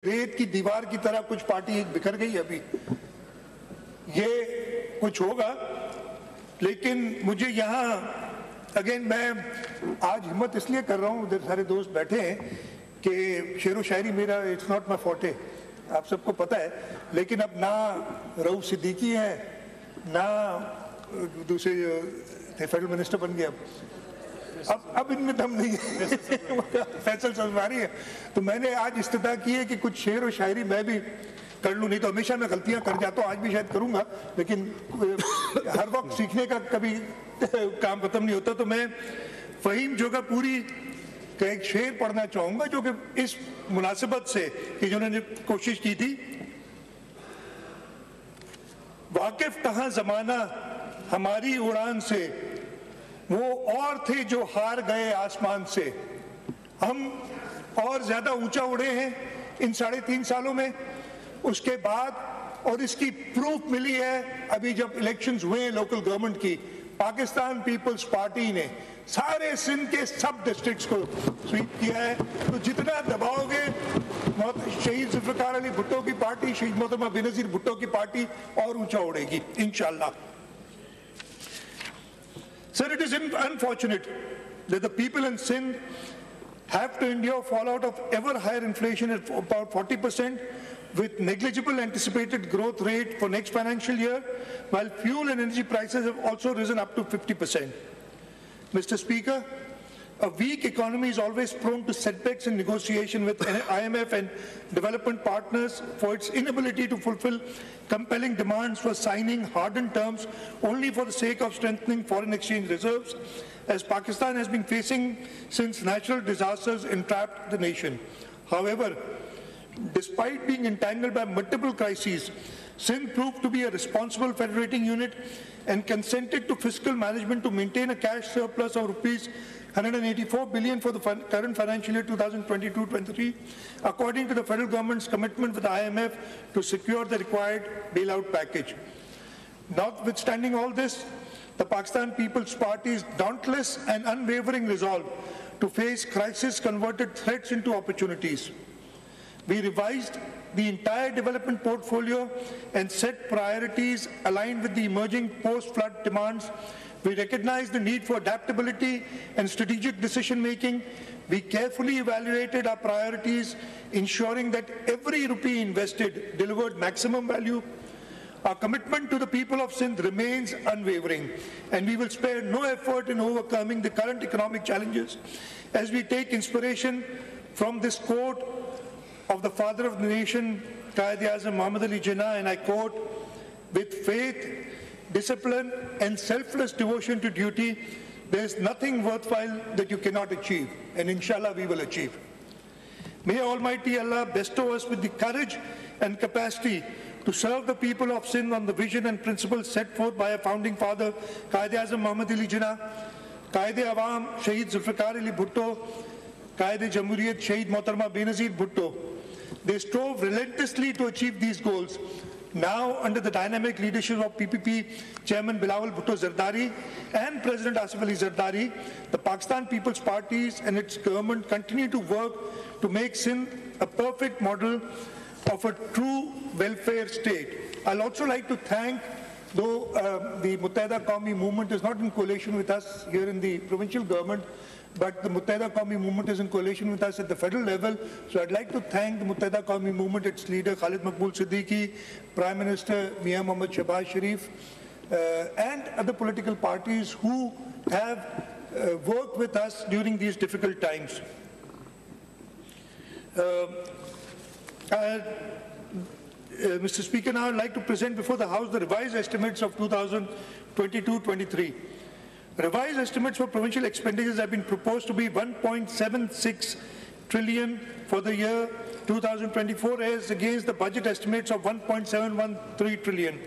रेत की दीवार की तरह कुछ पार्टी बिखर गई अभी, ये कुछ होगा। लेकिन मुझे यहाँ अगेन मैं आज हिम्मत इसलिए कर रहा हूँ, उधर सारे दोस्त बैठे हैं, कि शेरो शायरी मेरा इट्स नॉट माई फोर्टे, आप सबको पता है। लेकिन अब ना रऊफ सिद्दीकी है, ना दूसरे फेडरल मिनिस्टर बन गए, अब इनमें दम नहीं है फैसल सलवारी है। तो मैंने आज इस्तिदा की है कि कुछ शेर और शायरी मैं भी कर लूँ। नहीं तो हमेशा मैं गलतियां कर जाता हूँ, आज भी शायद करूँगा, लेकिन हर वक्त सीखने का कभी काम खत्म नहीं होता। तो मैं फहीम जोगापुरी का एक शेर पढ़ना चाहूँगा, जो कि इस मुनासिबत से कि जिन्होंने कोशिश की थी। वाकिफ कहाँ जमाना हमारी उड़ान से, वो और थे जो हार गए आसमान से। हम और ज्यादा ऊंचा उड़े हैं इन 3.5 सालों में। उसके बाद और इसकी प्रूफ मिली है अभी जब इलेक्शंस हुए हैं लोकल गवर्नमेंट की, पाकिस्तान पीपल्स पार्टी ने सारे सिंध के सब डिस्ट्रिक्ट्स को स्वीप किया है। तो जितना दबाओगे, शहीद जुल्फिकार अली भुट्टो की पार्टी, शहीद मोहतरमा बेनजीर भुट्टो की पार्टी और ऊंचा उड़ेगी इंशाल्लाह। Sir, it is unfortunate that the people in Sindh have to endure fallout of ever higher inflation at about 40%, with negligible anticipated growth rate for next financial year, while fuel and energy prices have also risen up to 50%. Mr. Speaker, a weak economy is always prone to setbacks in negotiation with IMF and development partners for its inability to fulfill compelling demands for signing hardened terms only for the sake of strengthening foreign exchange reserves, as Pakistan has been facing since natural disasters entrapped the nation. However, despite being entangled by multiple crises, Sindh proved to be a responsible federating unit and consented to fiscal management to maintain a cash surplus of rupees 184 billion for the current financial year 2022-23, according to the federal government's commitment with the IMF to secure the required bailout package. Notwithstanding all this, the Pakistan People's Party's dauntless and unwavering resolve to face crisis converted threats into opportunities. We revised the entire development portfolio and set priorities aligned with the emerging post-flood demands. We recognized the need for adaptability and strategic decision-making. We carefully evaluated our priorities, ensuring that every rupee invested delivered maximum value. Our commitment to the people of Sindh remains unwavering, and we will spare no effort in overcoming the current economic challenges as we take inspiration from this quote of the father of the nation, Quaid-e-Azam Muhammad Ali Jinnah, and I quote, "With faith, discipline and selfless devotion to duty, there is nothing worthwhile that you cannot achieve, and inshallah we will achieve." May Almighty Allah bestow us with the courage and capacity to serve the people of Sindh on the vision and principles set forth by our founding father, Quaid-e-Azam Muhammad Ali Jinnah, Qaid-e-Awam Shahid Zulfikar Ali Bhutto, Qaid-e-Jamhuriyat Shahid Mohtarma Benazir Bhutto. They strove relentlessly to achieve these goals. Now, under the dynamic leadership of PPP Chairman Bilawal Bhutto Zardari and President Asif Ali Zardari, the Pakistan People's Parties and its government continue to work to make Sindh a perfect model of a true welfare state. I'll also like to thank, though the Muttahida Qawmi movement is not in coalition with us here in the provincial government, but the Muttahida Qawmi movement is in coalition with us at the federal level. So I'd like to thank the Muttahida Qawmi movement, its leader Khalid Maqbool Siddiqui, Prime Minister Mian Mohammad Shahbaz Sharif, and other political parties who have worked with us during these difficult times. Mr. Speaker, now I'd like to present before the House the revised estimates of 2022-23. Revised estimates for provincial expenditures have been proposed to be 1.76 trillion for the year 2024 as against the budget estimates of 1.713 trillion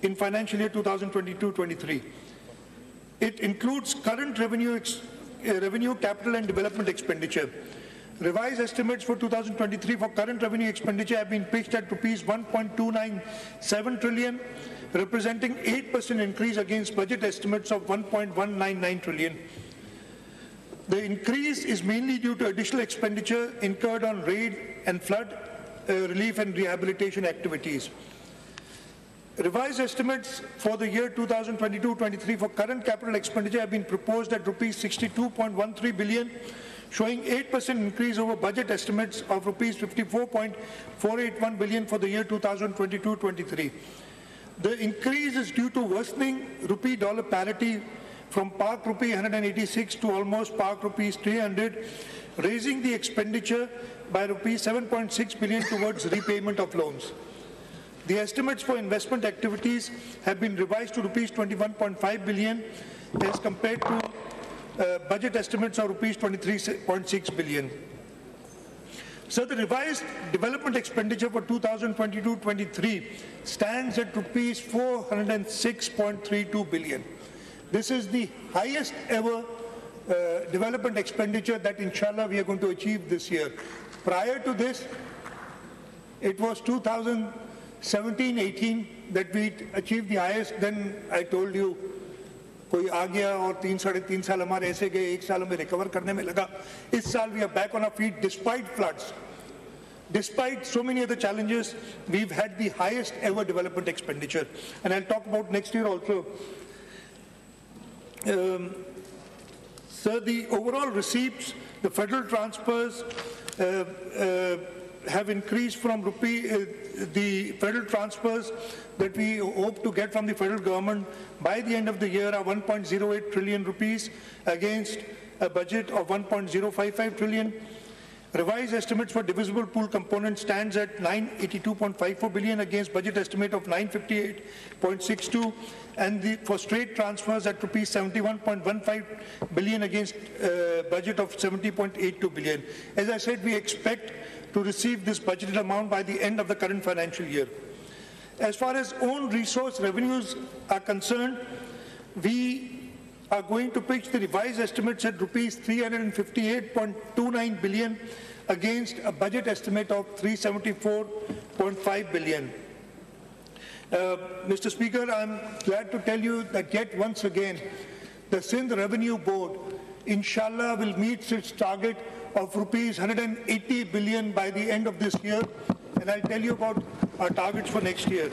in financial year 2022-23. It includes current revenue, capital and development expenditure. Revised estimates for 2023 for current revenue expenditure have been pitched at rupees 1.297 trillion, representing 8% increase against budget estimates of 1.199 trillion. The increase is mainly due to additional expenditure incurred on raid and flood relief and rehabilitation activities. Revised estimates for the year 2022-23 for current capital expenditure have been proposed at rupees 62.13 billion, showing 8% increase over budget estimates of rupees 54.481 billion for the year 2022-23. The increase is due to worsening rupee-dollar parity from Pak rupee 186 to almost Pak rupees 300, raising the expenditure by rupees 7.6 billion towards repayment of loans. The estimates for investment activities have been revised to rupees 21.5 billion as compared to budget estimates of rupees 23.6 billion. So the revised development expenditure for 2022-23 stands at rupees 406.32 billion. This is the highest ever development expenditure that inshallah we are going to achieve this year. Prior to this, it was 2017-18 that we achieved the highest. Then I told you, कोई आ गया और 3-3.5 साल हमारे ऐसे गए, 1 साल हमें recover करने में लगा. इस साल we are back on our feet despite floods. Despite so many other challenges, we've had the highest ever development expenditure. And I'll talk about next year also. So the overall receipts, the federal transfers have increased from the federal transfers that we hope to get from the federal government by the end of the year are 1.08 trillion rupees against a budget of 1.055 trillion. Revised estimates for divisible pool component stands at 982.54 billion against budget estimate of 958.62, and for straight transfers at rupees 71.15 billion against budget of 70.82 billion. As I said, we expect to receive this budgeted amount by the end of the current financial year. As far as own resource revenues are concerned, we are going to pitch the revised estimates at rupees 358.29 billion against a budget estimate of 374.5 billion. Mr. Speaker, I'm glad to tell you that yet once again, the Sindh Revenue Board, inshallah, will meet its target of rupees 180 billion by the end of this year, and I'll tell you about our targets for next year.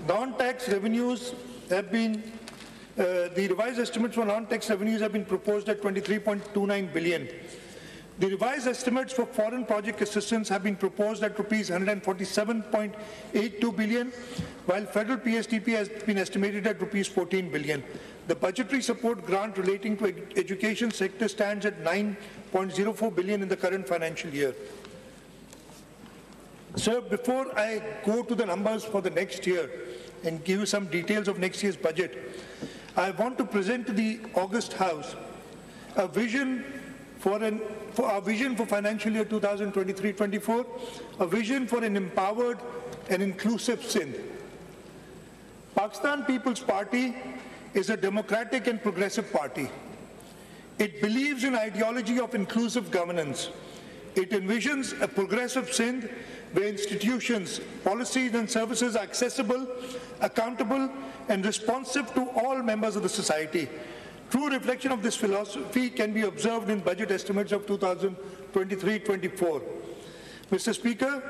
Non-tax revenues have been, the revised estimates for non-tax revenues have been proposed at 23.29 billion. The revised estimates for foreign project assistance have been proposed at rupees 147.82 billion, while federal PSDP has been estimated at rupees 14 billion. The budgetary support grant relating to education sector stands at 9.04 billion in the current financial year. Sir, before I go to the numbers for the next year and give you some details of next year's budget, I want to present to the August House a vision for our vision for financial year 2023-24, a vision for an empowered and inclusive Sindh. Pakistan People's Party is a democratic and progressive party. It believes in ideology of inclusive governance. It envisions a progressive Sindh where institutions, policies and services are accessible, accountable and responsive to all members of the society. True reflection of this philosophy can be observed in budget estimates of 2023-24. Mr. Speaker,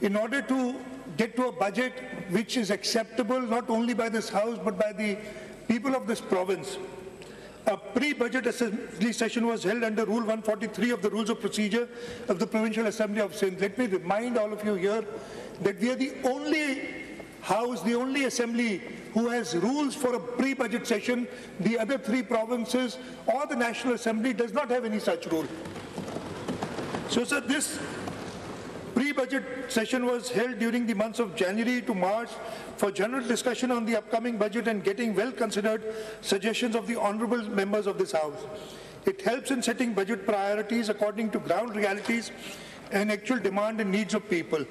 in order to get to a budget which is acceptable not only by this House but by the people of this province, a pre-budget assembly session was held under Rule 143 of the Rules of Procedure of the Provincial Assembly of Sindh. Let me remind all of you here that we are the only House, the only assembly who has rules for a pre-budget session. The other 3 provinces or the National Assembly does not have any such rule. So, sir, this pre-budget session was held during the months of January to March for general discussion on the upcoming budget and getting well-considered suggestions of the honourable members of this House. It helps in setting budget priorities according to ground realities and actual demand and needs of people.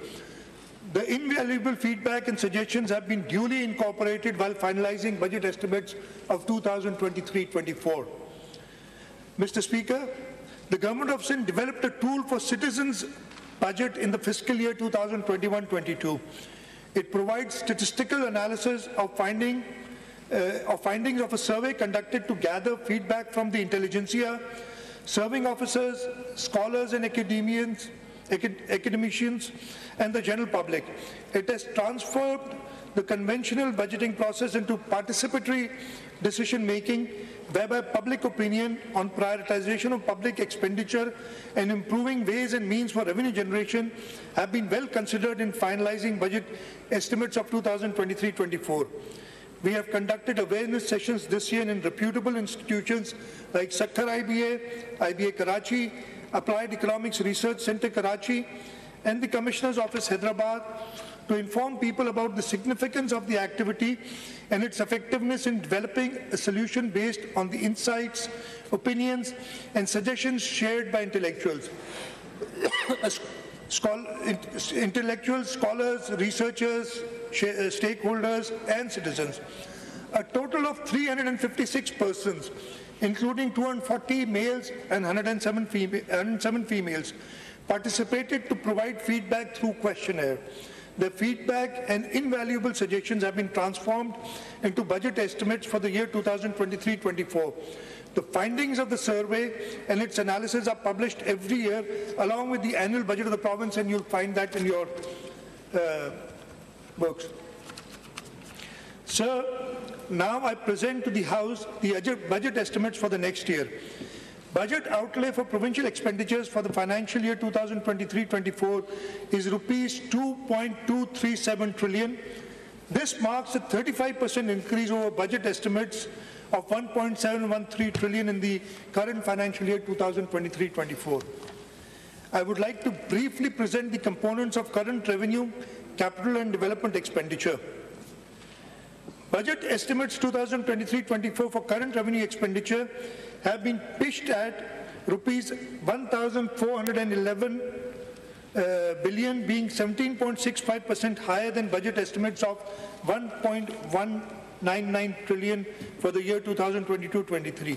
The invaluable feedback and suggestions have been duly incorporated while finalizing budget estimates of 2023-24. Mr. Speaker, the Government of Sindh developed a tool for citizens' budget in the fiscal year 2021-22. It provides statistical analysis of finding of findings of a survey conducted to gather feedback from the intelligentsia, serving officers, scholars and academicians, and the general public. It has transformed the conventional budgeting process into participatory decision-making, whereby public opinion on prioritization of public expenditure and improving ways and means for revenue generation have been well considered in finalizing budget estimates of 2023-24. We have conducted awareness sessions this year in reputable institutions like Sakhar IBA Karachi, Applied Economics Research Center Karachi, and the Commissioner's Office Hyderabad to inform people about the significance of the activity and its effectiveness in developing a solution based on the insights, opinions, and suggestions shared by intellectuals. Intellectuals, scholars, researchers, stakeholders, and citizens. A total of 356 persons, including 240 males and 107 females, participated to provide feedback through questionnaire. The feedback and invaluable suggestions have been transformed into budget estimates for the year 2023-24. The findings of the survey and its analysis are published every year along with the annual budget of the province, and you'll find that in your books. Sir, now I present to the House the budget estimates for the next year. Budget outlay for provincial expenditures for the financial year 2023-24 is rupees 2.237 trillion. This marks a 35% increase over budget estimates of 1.713 trillion in the current financial year 2023-24. I would like to briefly present the components of current revenue, capital and development expenditure. Budget estimates 2023-24 for current revenue expenditure have been pitched at rupees 1,411 billion, being 17.65% higher than budget estimates of 1.199 trillion for the year 2022-23.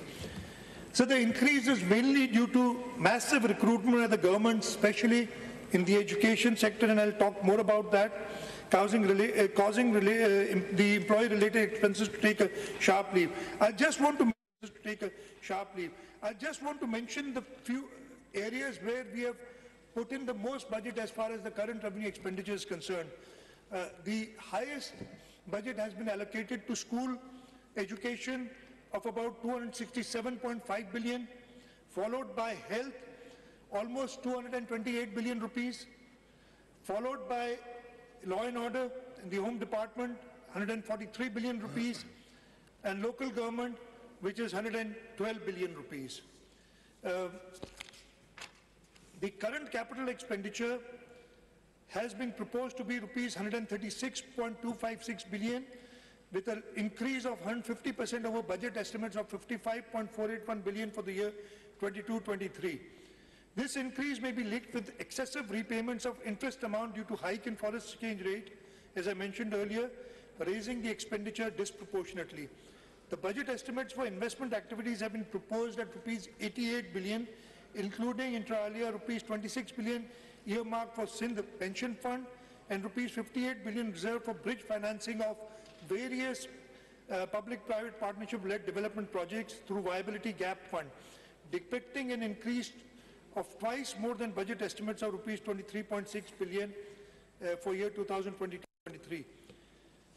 So the increase is mainly due to massive recruitment of the government, especially in the education sector, and I'll talk more about that, causing the employee-related expenses to take a sharp leap. I just want to mention the few areas where we have put in the most budget as far as the current revenue expenditure is concerned. The highest budget has been allocated to school education of about 267.5 billion, followed by health, almost 228 billion rupees, followed by law and order in the home department, 143 billion rupees, and local government, which is 112 billion rupees. The current capital expenditure has been proposed to be rupees 136.256 billion, with an increase of 150% over budget estimates of 55.481 billion for the year 22-23. This increase may be linked with excessive repayments of interest amount due to hike in foreign exchange rate, as I mentioned earlier, raising the expenditure disproportionately. The budget estimates for investment activities have been proposed at rupees 88 billion, including inter alia rupees 26 billion earmarked for Sindh pension fund and rupees 58 billion reserved for bridge financing of various public-private partnership-led development projects through viability gap fund, depicting an increase of twice more than budget estimates of rupees 23.6 billion for year 2022-23.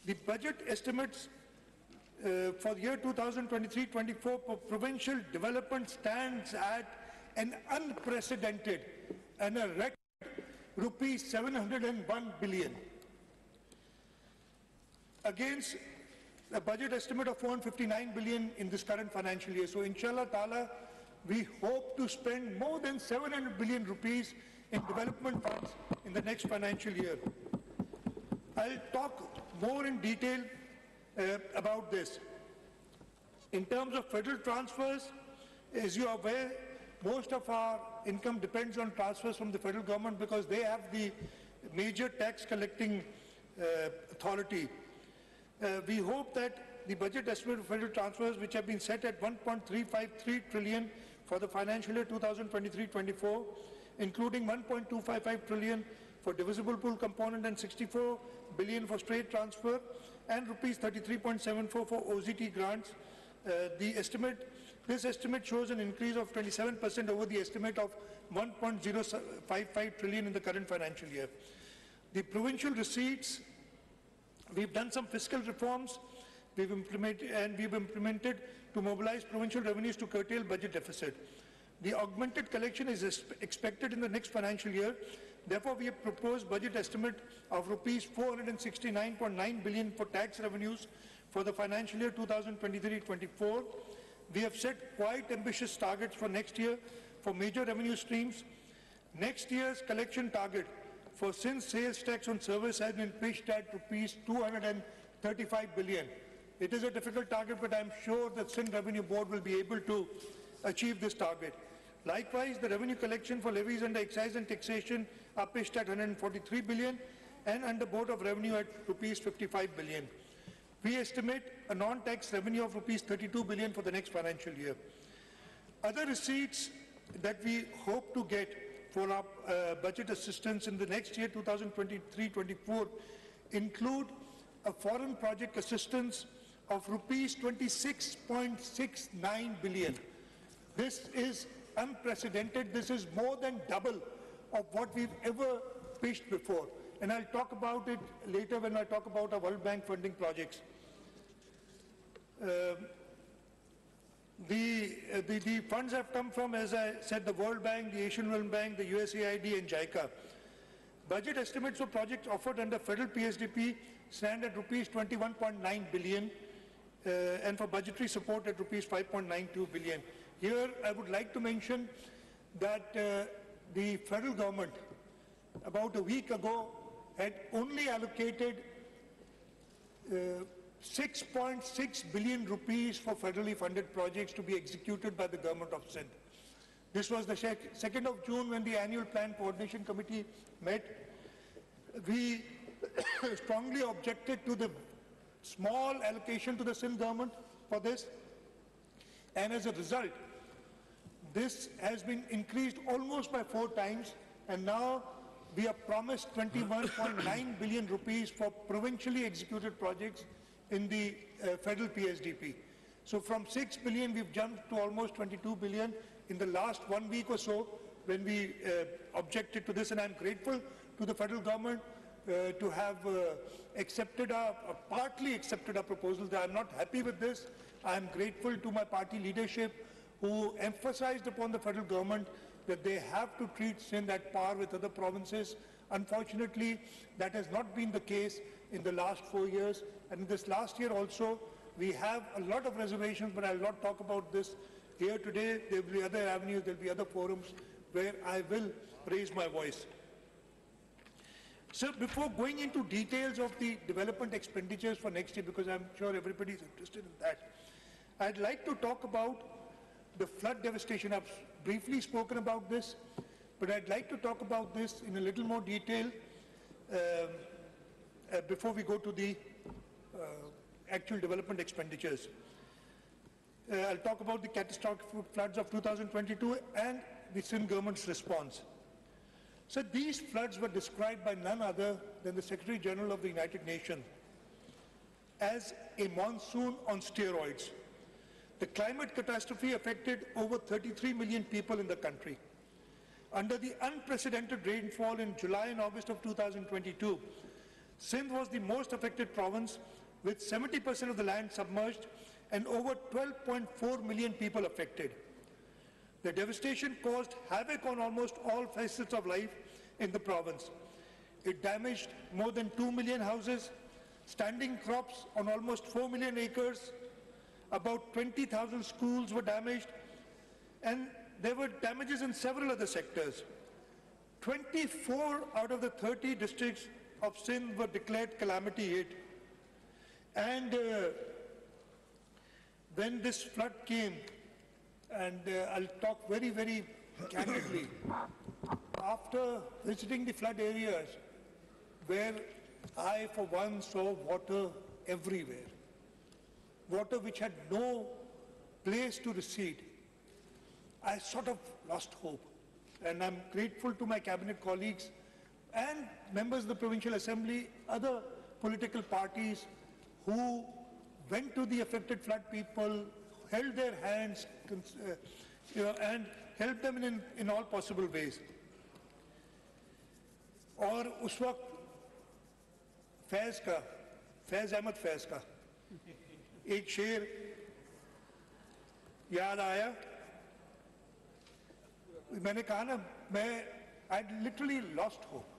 The budget estimates for the year 2023-24 for provincial development stands at an unprecedented and a record rupees 701 billion against a budget estimate of 459 billion in this current financial year. So inshallah ta'ala, we hope to spend more than 700 billion rupees in development funds in the next financial year. I'll talk more in detail about this. In terms of federal transfers, as you are aware, most of our income depends on transfers from the federal government because they have the major tax collecting authority. We hope that the budget estimate of federal transfers, which have been set at 1.353 trillion for the financial year 2023-24, including 1.255 trillion for divisible pool component and 64 billion for straight transfer, and rupees 33.74 for OZT grants. This estimate shows an increase of 27% over the estimate of 1.055 trillion in the current financial year. The provincial receipts, we've done some fiscal reforms we've implemented to mobilize provincial revenues to curtail budget deficit. The augmented collection is expected in the next financial year. Therefore, we have proposed budget estimate of rupees 469.9 billion for tax revenues for the financial year 2023-24. We have set quite ambitious targets for next year for major revenue streams. Next year's collection target for Sindh sales tax on service has been pitched at rupees 235 billion. It is a difficult target, but I am sure that Sindh Revenue Board will be able to achieve this target. Likewise, the revenue collection for levies under excise and taxation are pitched at 143 billion and under Board of Revenue at rupees 55 billion. We estimate a non-tax revenue of rupees 32 billion for the next financial year. Other receipts that we hope to get for our budget assistance in the next year, 2023-24, include a foreign project assistance of rupees 26.69 billion. This is unprecedented. This is more than double of what we've ever pitched before. And I'll talk about it later when I talk about our World Bank funding projects. The funds have come from, as I said, the World Bank, the Asian Development Bank, the USAID and JICA. Budget estimates for projects offered under federal PSDP stand at rupees 21.9 billion and for budgetary support at rupees 5.92 billion. Here I would like to mention that the federal government about a week ago had only allocated 6.6 billion rupees for federally funded projects to be executed by the government of Sindh. This was the 2nd of June when the annual plan coordination committee met. We strongly objected to the small allocation to the Sindh government for this, and as a result, this has been increased almost by 4 times, and now we are promised 21.9 billion rupees for provincially executed projects in the federal PSDP. So from 6 billion, we've jumped to almost 22 billion in the last 1 week or so when we objected to this, and I'm grateful to the federal government to have partly accepted our proposals. I'm not happy with this. I'm grateful to my party leadership who emphasized upon the federal government that they have to treat Sindh at par with other provinces. Unfortunately, that has not been the case in the last 4 years. And in this last year also, we have a lot of reservations, but I'll not talk about this here today. There will be other avenues, there will be other forums where I will raise my voice. So before going into details of the development expenditures for next year, because I'm sure everybody is interested in that, I'd like to talk about the flood devastation. I've briefly spoken about this, but I'd like to talk about this in a little more detail before we go to the actual development expenditures. I'll talk about the catastrophic floods of 2022 and the Sindh government's response. So these floods were described by none other than the Secretary General of the United Nations as a monsoon on steroids. The climate catastrophe affected over 33 million people in the country. Under the unprecedented rainfall in July and August of 2022, Sindh was the most affected province, with 70% of the land submerged and over 12.4 million people affected. The devastation caused havoc on almost all facets of life in the province. It damaged more than 2 million houses, standing crops on almost 4 million acres, about 20,000 schools were damaged, and there were damages in several other sectors. 24 out of the 30 districts of Sindh were declared calamity hit. And when this flood came, and I'll talk very, very candidly, after visiting the flood areas where I, for one, saw water everywhere, water which had no place to recede, I sort of lost hope. And I'm grateful to my cabinet colleagues and members of the Provincial Assembly, other political parties who went to the affected flood people, held their hands, and helped them in all possible ways. और उस वक्त फैज अहमद फैज का एक शेर याद आया. मैंने कहा ना, I literally lost hope.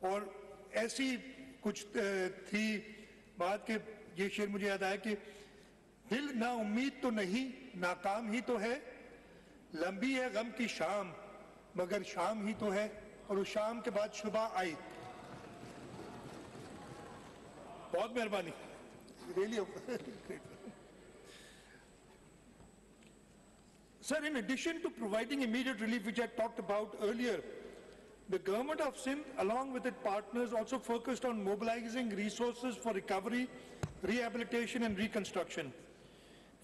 और ऐसी कुछ थी बात के ये शेर मुझे याद आया कि दिल ना उम्मीद तो नहीं, नाकाम ही तो है, लंबी है गम की शाम मगर शाम ही तो है. और उस शाम के बाद सुबह आई. बहुत मेहरबानी. Really great. Sir, in addition to providing immediate relief, which I talked about earlier, the government of Sindh, along with its partners, also focused on mobilizing resources for recovery, rehabilitation and reconstruction.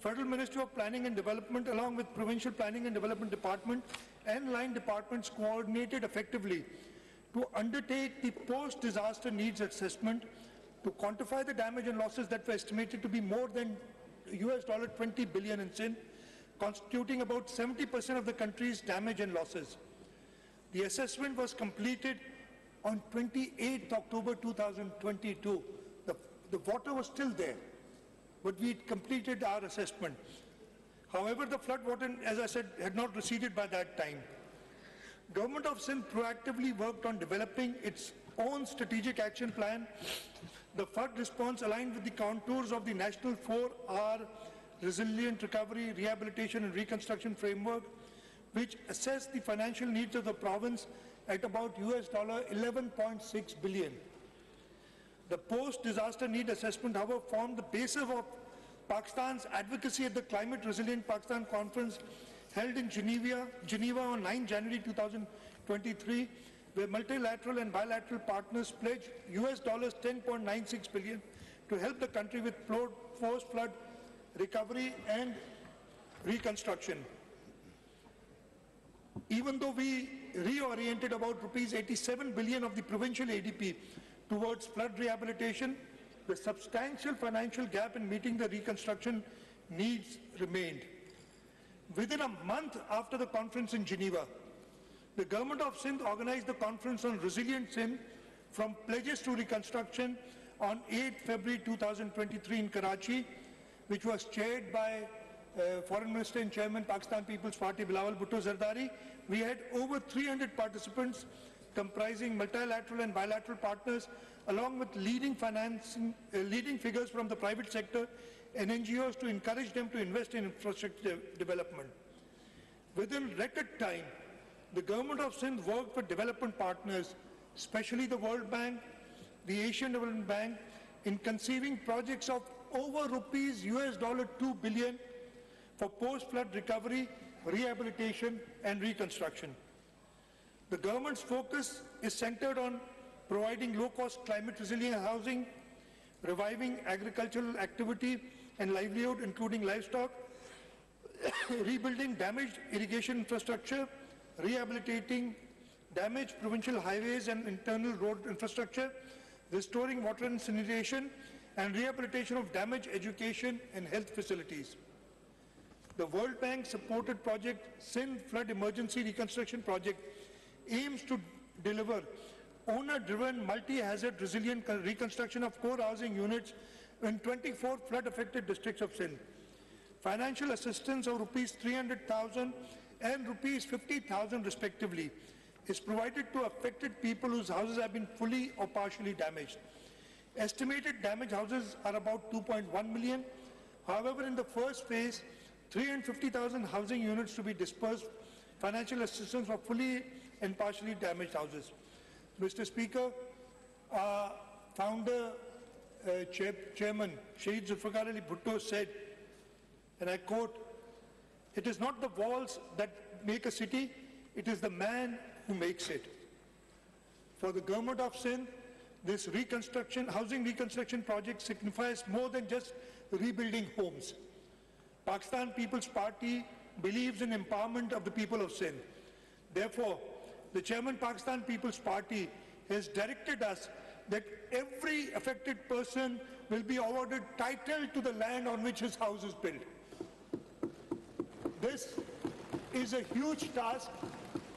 Federal Ministry of Planning and Development, along with Provincial Planning and Development Department and line departments, coordinated effectively to undertake the post-disaster needs assessment to quantify the damage and losses that were estimated to be more than $20 billion in Sindh, constituting about 70% of the country's damage and losses. The assessment was completed on 28th October 2022. The water was still there, but we had completed our assessment. However, the flood water, as I said, had not receded by that time. Government of Sindh proactively worked on developing its own strategic action plan. The flood response aligned with the contours of the National 4R Resilient Recovery, Rehabilitation and Reconstruction Framework, which assessed the financial needs of the province at about $11.6 billion. The post-disaster need assessment, however, formed the basis of Pakistan's advocacy at the Climate Resilient Pakistan Conference held in Geneva on 9 January 2023, where multilateral and bilateral partners pledged $10.96 billion to help the country with post-flood recovery and reconstruction. Even though we reoriented about rupees 87 billion of the provincial ADP towards flood rehabilitation, the substantial financial gap in meeting the reconstruction needs remained. Within a month after the conference in Geneva, the government of Sindh organized the conference on Resilient Sindh from pledges to reconstruction on 8 February 2023 in Karachi, which was chaired by Foreign Minister and Chairman Pakistan People's Party Bilawal Bhutto Zardari. We had over 300 participants comprising multilateral and bilateral partners, along with leading figures from the private sector and NGOs to encourage them to invest in infrastructure development. Within record time, the government of Sindh worked with development partners, especially the World Bank, the Asian Development Bank, in conceiving projects of over rupees $2 billion for post-flood recovery, rehabilitation and reconstruction. The government's focus is centered on providing low-cost climate-resilient housing, reviving agricultural activity and livelihood, including livestock, rebuilding damaged irrigation infrastructure, rehabilitating damaged provincial highways and internal road infrastructure, restoring water and sanitation, and rehabilitation of damaged education and health facilities. The World Bank supported project Sindh Flood Emergency Reconstruction Project aims to deliver owner-driven multi-hazard resilient reconstruction of core housing units in 24 flood-affected districts of Sindh. Financial assistance of rupees 300,000 and rupees 50,000 respectively is provided to affected people whose houses have been fully or partially damaged. Estimated damaged houses are about 2.1 million. However, in the first phase, 350,000 housing units to be dispersed, financial assistance for fully and partially damaged houses. Mr. Speaker, founder, chairman, Shahid Zulfikar Ali Bhutto said, and I quote, "It is not the walls that make a city, it is the man who makes it." For the government of Sindh, this housing reconstruction project signifies more than just rebuilding homes. Pakistan People's Party believes in empowerment of the people of Sindh. Therefore, the Chairman Pakistan People's Party has directed us that every affected person will be awarded title to the land on which his house is built. This is a huge task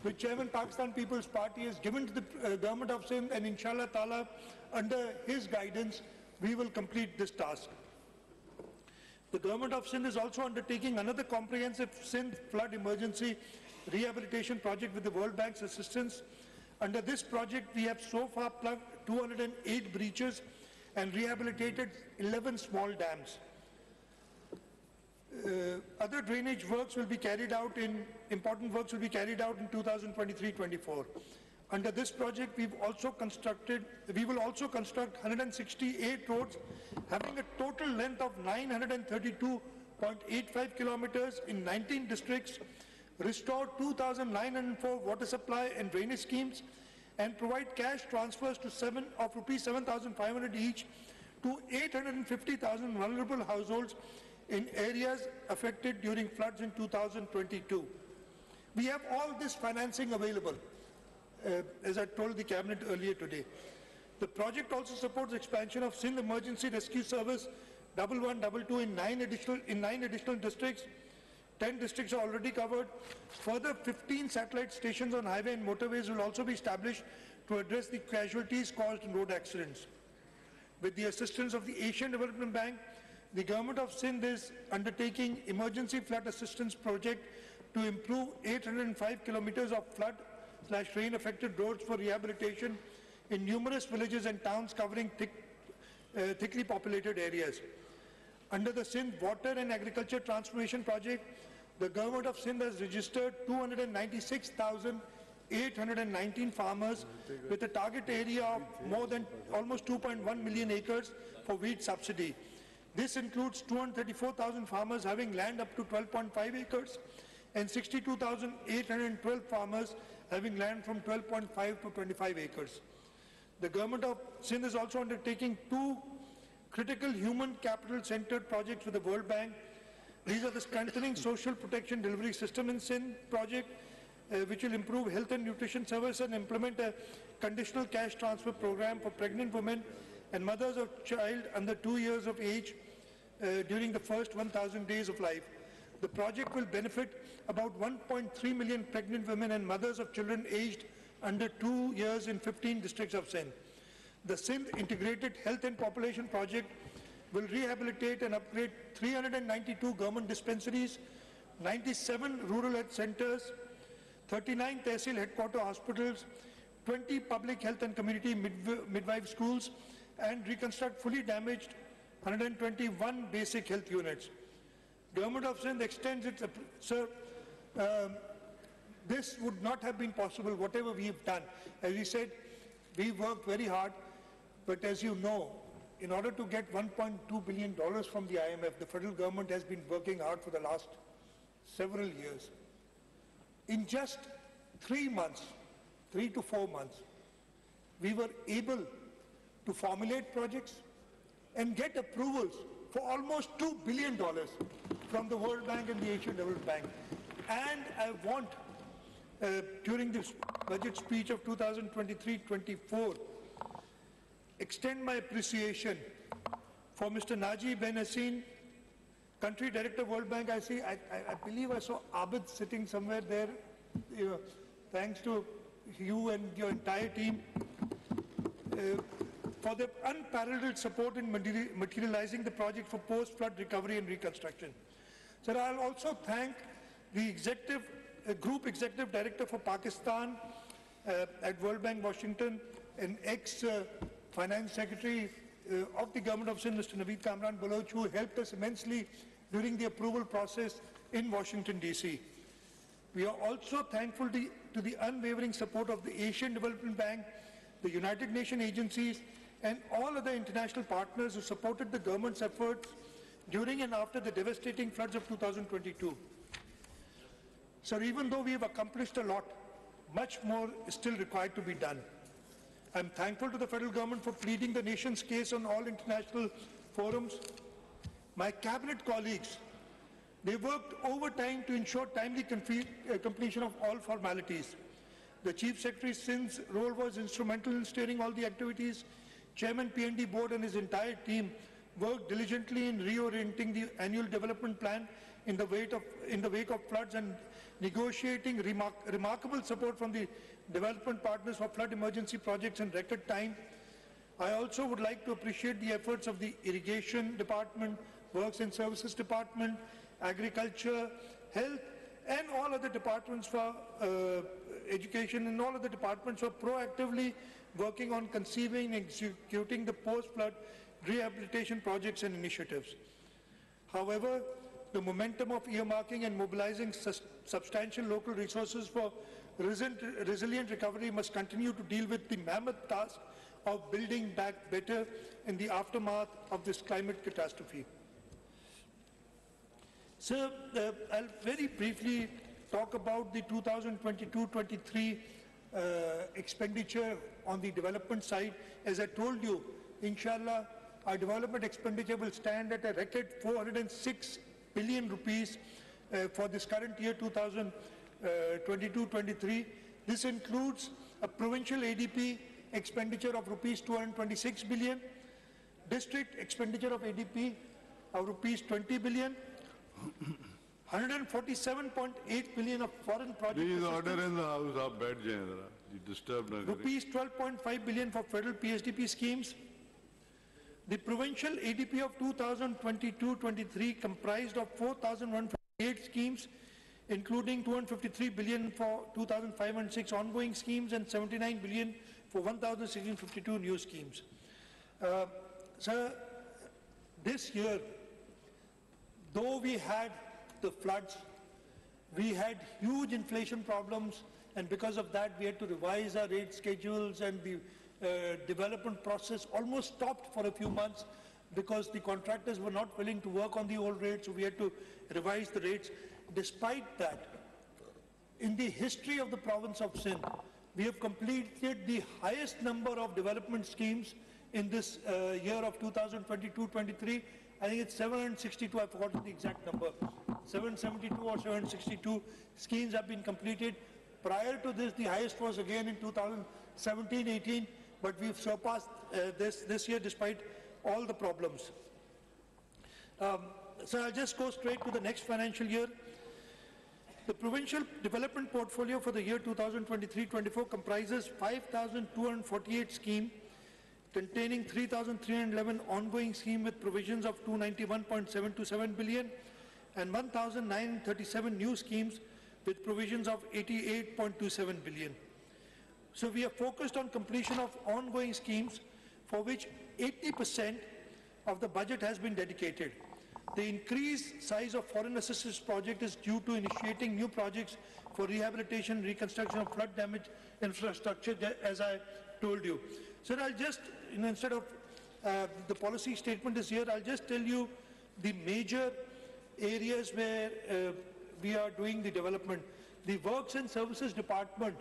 which Chairman Pakistan People's Party has given to the government of Sindh, and inshallah ta'ala, under his guidance, we will complete this task. The government of Sindh is also undertaking another comprehensive Sindh flood emergency rehabilitation project with the World Bank's assistance. Under this project, we have so far plugged 208 breaches and rehabilitated 11 small dams. Other drainage works will be carried out important works will be carried out in 2023-24. Under this project, we will also construct 168 roads having a total length of 932.85 kilometers in 19 districts, restore 2,904 water supply and drainage schemes, and provide cash transfers to rupees 7,500 each to 850,000 vulnerable households in areas affected during floods in 2022. We have all this financing available, as I told the Cabinet earlier today. The project also supports expansion of Sindh Emergency Rescue Service 1122 in 9 additional districts. 10 districts are already covered. Further 15 satellite stations on highway and motorways will also be established to address the casualties caused in road accidents. With the assistance of the Asian Development Bank, the Government of Sindh is undertaking emergency flood assistance project to improve 805 kilometers of flood/rain affected roads for rehabilitation in numerous villages and towns covering thickly populated areas. Under the Sindh Water and Agriculture Transformation Project, the Government of Sindh has registered 296,819 farmers with a target area of almost 2.1 million acres for wheat subsidy. This includes 234,000 farmers having land up to 12.5 acres and 62,812 farmers having land from 12.5 to 25 acres. The Government of Sindh is also undertaking 2 critical human capital centered projects with the World Bank. These are the Strengthening Social Protection Delivery System in Sindh project, which will improve health and nutrition service and implement a conditional cash transfer program for pregnant women and mothers of child under 2 years of age during the first 1,000 days of life. The project will benefit about 1.3 million pregnant women and mothers of children aged under 2 years in 15 districts of Sindh. The Sindh Integrated Health and Population Project will rehabilitate and upgrade 392 government dispensaries, 97 rural health centers, 39 Tehsil headquarter hospitals, 20 public health and community midwife schools, and reconstruct fully damaged 121 basic health units. Government of Sindh extends its, this would not have been possible, whatever we have done. As we said, we worked very hard, but as you know, in order to get $1.2 billion from the IMF, the federal government has been working hard for the last several years. In just 3 months, 3 to 4 months, we were able to formulate projects and get approvals for almost $2 billion from the World Bank and the Asian Development Bank. And I want, during this budget speech of 2023-24, extend my appreciation for Mr. Naji Ben Hassin, Country Director, World Bank. I believe I saw Abid sitting somewhere there. Thanks to you and your entire team for their unparalleled support in materializing the project for post-flood recovery and reconstruction. Sir, I'll also thank the Group Executive Director for Pakistan at World Bank Washington, an ex-Finance Secretary of the Government of Sindh, Mr. Naveed Kamran Baloch, who helped us immensely during the approval process in Washington, D.C. We are also thankful to the unwavering support of the Asian Development Bank, the United Nations agencies, and all other international partners who supported the government's efforts during and after the devastating floods of 2022. Sir, even though we have accomplished a lot, much more is still required to be done. I am thankful to the federal government for pleading the nation's case on all international forums. My cabinet colleagues, they worked overtime to ensure timely completion of all formalities. The Chief Secretary Sindh's role was instrumental in steering all the activities. Chairman PND Board and his entire team worked diligently in reorienting the annual development plan in the wake of floods and negotiating remarkable support from the development partners for flood emergency projects in record time. I also would like to appreciate the efforts of the Irrigation Department, Works and Services Department, Agriculture, Health, and all other departments for education and all other departments for proactively working on conceiving and executing the post-flood rehabilitation projects and initiatives. However, the momentum of earmarking and mobilizing substantial local resources for resilient recovery must continue to deal with the mammoth task of building back better in the aftermath of this climate catastrophe. Sir, I'll very briefly talk about the 2022-23 expenditure on the development side. As I told you, inshallah, our development expenditure will stand at a record 406 billion rupees for this current year 2022-23. This includes a provincial ADP expenditure of rupees 226 billion, district expenditure of ADP of rupees 20 billion, 147.8 billion of foreign project Please order in the house, आप बैठ जाएं जरा, you disturb ना करें. Rupees 12.5 billion for federal PSDP schemes. The provincial ADP of 2022-23 comprised of 4,158 schemes, including 253 billion for 2,506 ongoing schemes and 79 billion for 1,652 new schemes. Sir, this year, though we had the floods, we had huge inflation problems, and because of that we had to revise our rate schedules, and the development process almost stopped for a few months because the contractors were not willing to work on the old rates, so we had to revise the rates. Despite that, in the history of the province of Sindh, we have completed the highest number of development schemes in this year of 2022-23. I think it's 762, I forgot the exact number. 772 or 762 schemes have been completed. Prior to this, the highest was again in 2017-18, but we've surpassed this year despite all the problems. So I'll just go straight to the next financial year. The provincial development portfolio for the year 2023-24 comprises 5,248 schemes, containing 3,311 ongoing schemes with provisions of 291.727 billion and 1,937 new schemes with provisions of 88.27 billion. So we are focused on completion of ongoing schemes for which 80% of the budget has been dedicated. The increased size of foreign assistance project is due to initiating new projects for rehabilitation, reconstruction of flood damage infrastructure, as I told you. So I'll just, instead of the policy statement is here, I'll just tell you the major areas where we are doing the development. The Works and Services Department,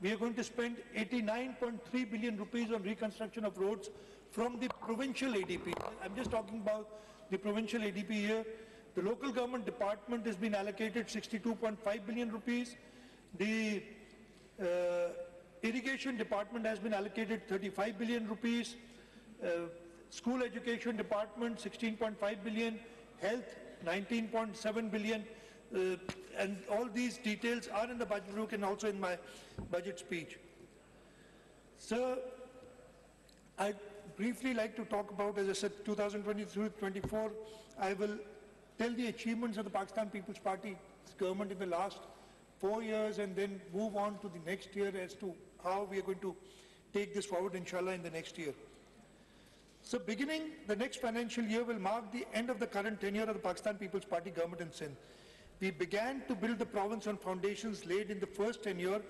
we are going to spend 89.3 billion rupees on reconstruction of roads from the provincial ADP. I'm just talking about the provincial ADP here. The local government department has been allocated 62.5 billion rupees. The Irrigation Department has been allocated 35 billion rupees. School Education Department 16.5 billion. Health 19.7 billion. And all these details are in the budget book and also in my budget speech. Sir, I'd briefly like to talk about, as I said, 2023-24. I will tell the achievements of the Pakistan People's Party government in the last 4 years and then move on to the next year as to how we are going to take this forward, inshallah, in the next year. So beginning the next financial year will mark the end of the current tenure of the Pakistan People's Party government in Sindh. We began to build the province on foundations laid in the first tenure,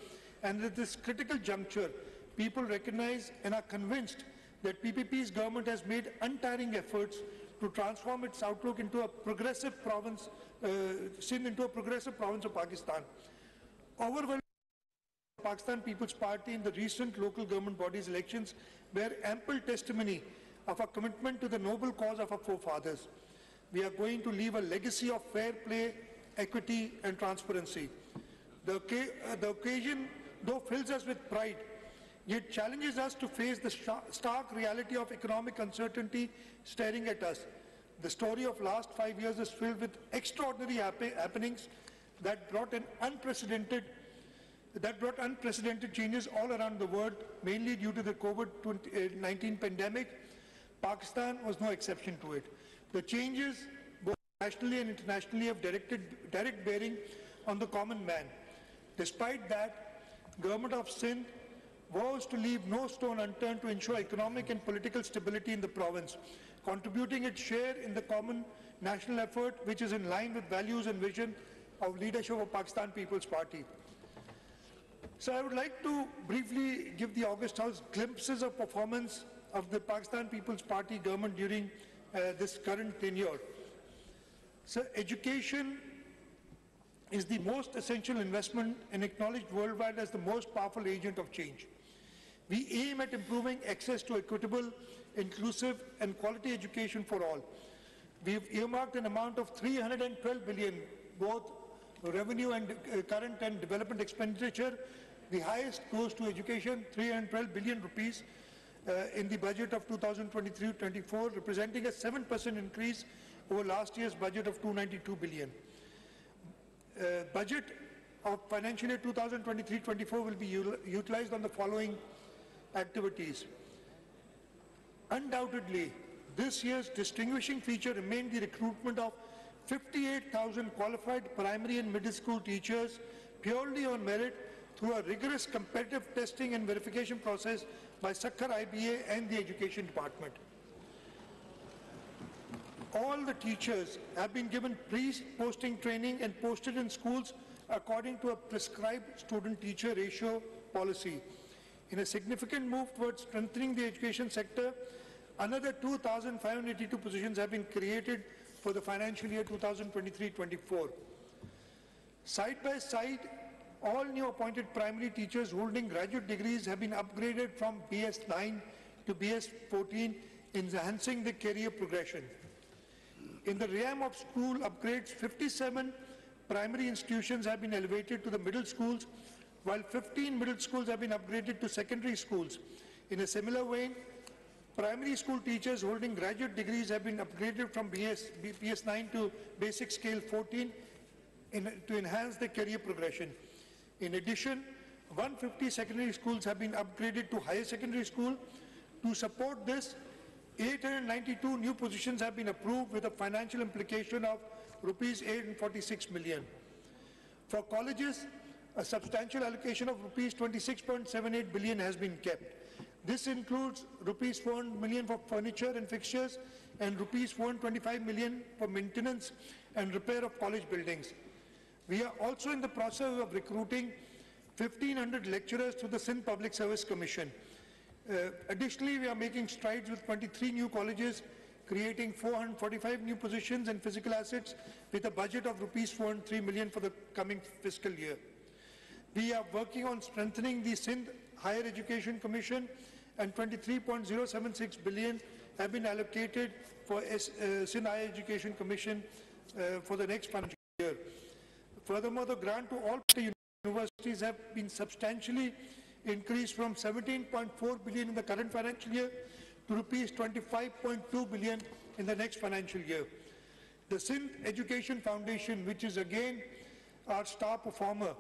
and at this critical juncture, people recognize and are convinced that PPP's government has made untiring efforts to transform its outlook into a progressive province, Sindh into a progressive province of Pakistan. Overwhelming Pakistan People's Party in the recent local government bodies elections bear ample testimony of our commitment to the noble cause of our forefathers. We are going to leave a legacy of fair play, equity and transparency. The occasion, though, fills us with pride, yet challenges us to face the stark reality of economic uncertainty staring at us. The story of last 5 years is filled with extraordinary happenings that brought unprecedented changes all around the world, mainly due to the COVID-19 pandemic. Pakistan was no exception to it. The changes, both nationally and internationally, have direct bearing on the common man. Despite that, Government of Sindh vows to leave no stone unturned to ensure economic and political stability in the province, contributing its share in the common national effort, which is in line with values and vision of leadership of Pakistan People's Party. So I would like to briefly give the August House glimpses of performance of the Pakistan People's Party government during this current tenure. So education is the most essential investment and acknowledged worldwide as the most powerful agent of change. We aim at improving access to equitable, inclusive and quality education for all. We have earmarked an amount of 312 billion, both revenue and current and development expenditure. The highest goes to education, 312 billion rupees in the budget of 2023-24, representing a 7% increase over last year's budget of 292 billion. Budget of financial year 2023-24 will be utilized on the following activities. Undoubtedly, this year's distinguishing feature remained the recruitment of 58,000 qualified primary and middle school teachers purely on merit through a rigorous competitive testing and verification process by Sakhar IBA and the Education Department. All the teachers have been given pre-posting training and posted in schools according to a prescribed student-teacher ratio policy. In a significant move towards strengthening the education sector, another 2,582 positions have been created for the financial year 2023-24. Side by side, all new appointed primary teachers holding graduate degrees have been upgraded from BS9 to BS14, enhancing the career progression. In the realm of school upgrades, 57 primary institutions have been elevated to the middle schools, while 15 middle schools have been upgraded to secondary schools. In a similar way, primary school teachers holding graduate degrees have been upgraded from BS9 to basic scale 14 to enhance their career progression. In addition, 150 secondary schools have been upgraded to higher secondary school. To support this, 892 new positions have been approved with a financial implication of rupees 846 million. For colleges, a substantial allocation of rupees 26.78 billion has been kept. This includes rupees 400 million for furniture and fixtures and rupees 425 million for maintenance and repair of college buildings. We are also in the process of recruiting 1,500 lecturers to the Sindh Public Service Commission. Additionally, we are making strides with 23 new colleges, creating 445 new positions and physical assets with a budget of rupees 403 million for the coming fiscal year. We are working on strengthening the Sindh Higher Education Commission, and 23.076 billion have been allocated for Sindh Higher Education Commission for the next financial year. Furthermore, the grant to all universities have been substantially increased from 17.4 billion in the current financial year to rupees 25.2 billion in the next financial year. The Sindh Education Foundation, which is again our star performer,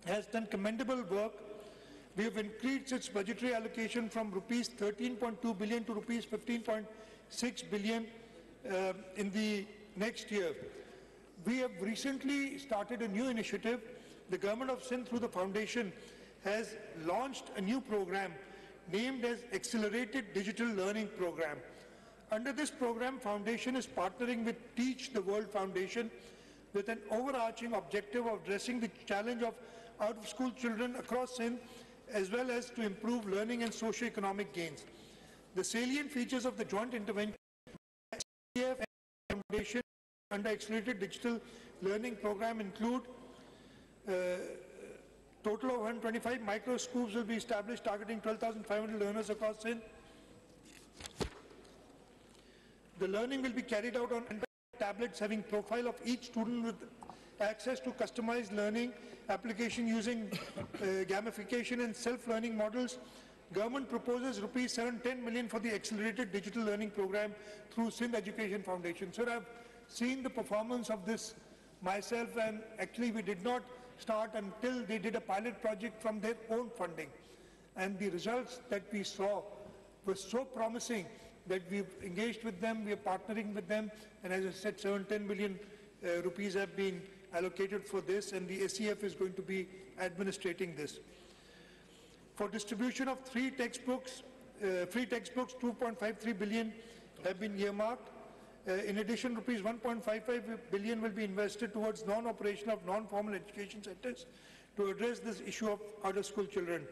has done commendable work. We have increased its budgetary allocation from rupees 13.2 billion to rupees 15.6 billion in the next year. We have recently started a new initiative. The Government of Sindh, through the foundation, has launched a new program named as Accelerated Digital Learning Program. Under this program, Foundation is partnering with Teach the World Foundation with an overarching objective of addressing the challenge of out-of-school children across Sindh, as well as to improve learning and socio-economic gains. The salient features of the joint intervention and Foundation under Accelerated Digital Learning Program include total of 125 micro schools will be established targeting 12,500 learners across Sindh. The learning will be carried out on tablets having profile of each student with access to customized learning, application using gamification and self-learning models. Government proposes rupees 710 million for the accelerated digital learning program through Sindh Education Foundation. Sir, I've seen the performance of this myself, and actually we did not start until they did a pilot project from their own funding. And the results that we saw were so promising that we've engaged with them, we are partnering with them, and as I said, 710 million rupees have been allocated for this, and the SEF is going to be administrating this. For distribution of free textbooks, 2.53 billion have been earmarked. In addition, rupees 1.55 billion will be invested towards non-operation of non-formal education centers to address this issue of out-of-school children.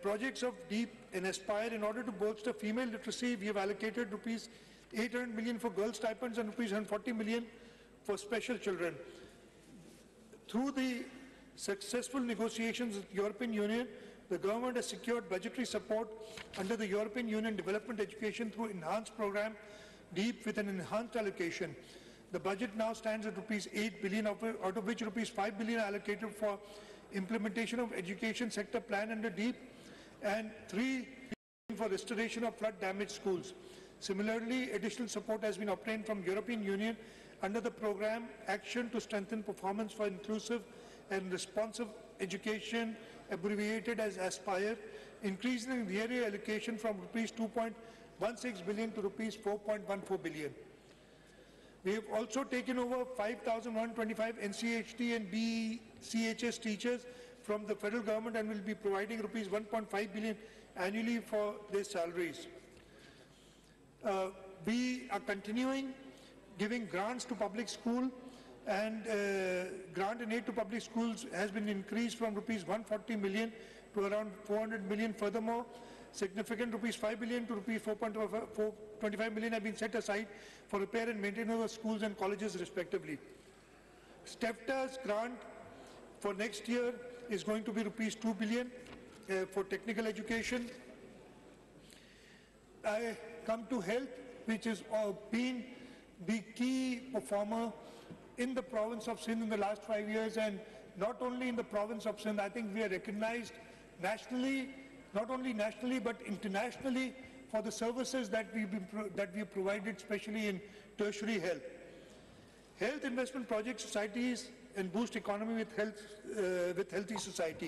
Projects of DEEP and Aspire, in order to bolster female literacy, we have allocated rupees 800 million for girl stipends and rupees 140 million for special children. Through the successful negotiations with the European Union, the government has secured budgetary support under the European Union Development Education through enhanced program DEEP with an enhanced allocation. The budget now stands at rupees 8 billion, out of which rupees 5 billion are allocated for implementation of education sector plan under DEEP and 3 billion for restoration of flood damaged schools. Similarly, additional support has been obtained from European Union under the program Action to Strengthen Performance for Inclusive and Responsive Education, abbreviated as Aspire, increasing the area allocation from rupees 2.16 billion to rupees 4.14 billion. We have also taken over 5,125 NCHT and BCHS teachers from the federal government and will be providing rupees 1.5 billion annually for their salaries. We are continuing giving grants to public school, and grant and aid to public schools has been increased from rupees 140 million to around 400 million. Furthermore, significant rupees 5 billion to rupees 4.25 million have been set aside for repair and maintenance of schools and colleges respectively. STEFTA's grant for next year is going to be rupees 2 billion for technical education. I come to health, which has been the key performer in the province of Sindh in the last 5 years, and not only in the province of Sindh. I think we are recognized nationally, not only nationally but internationally, for the services that we have provided, especially in tertiary health. Health investment project societies and boost economy with healthy society.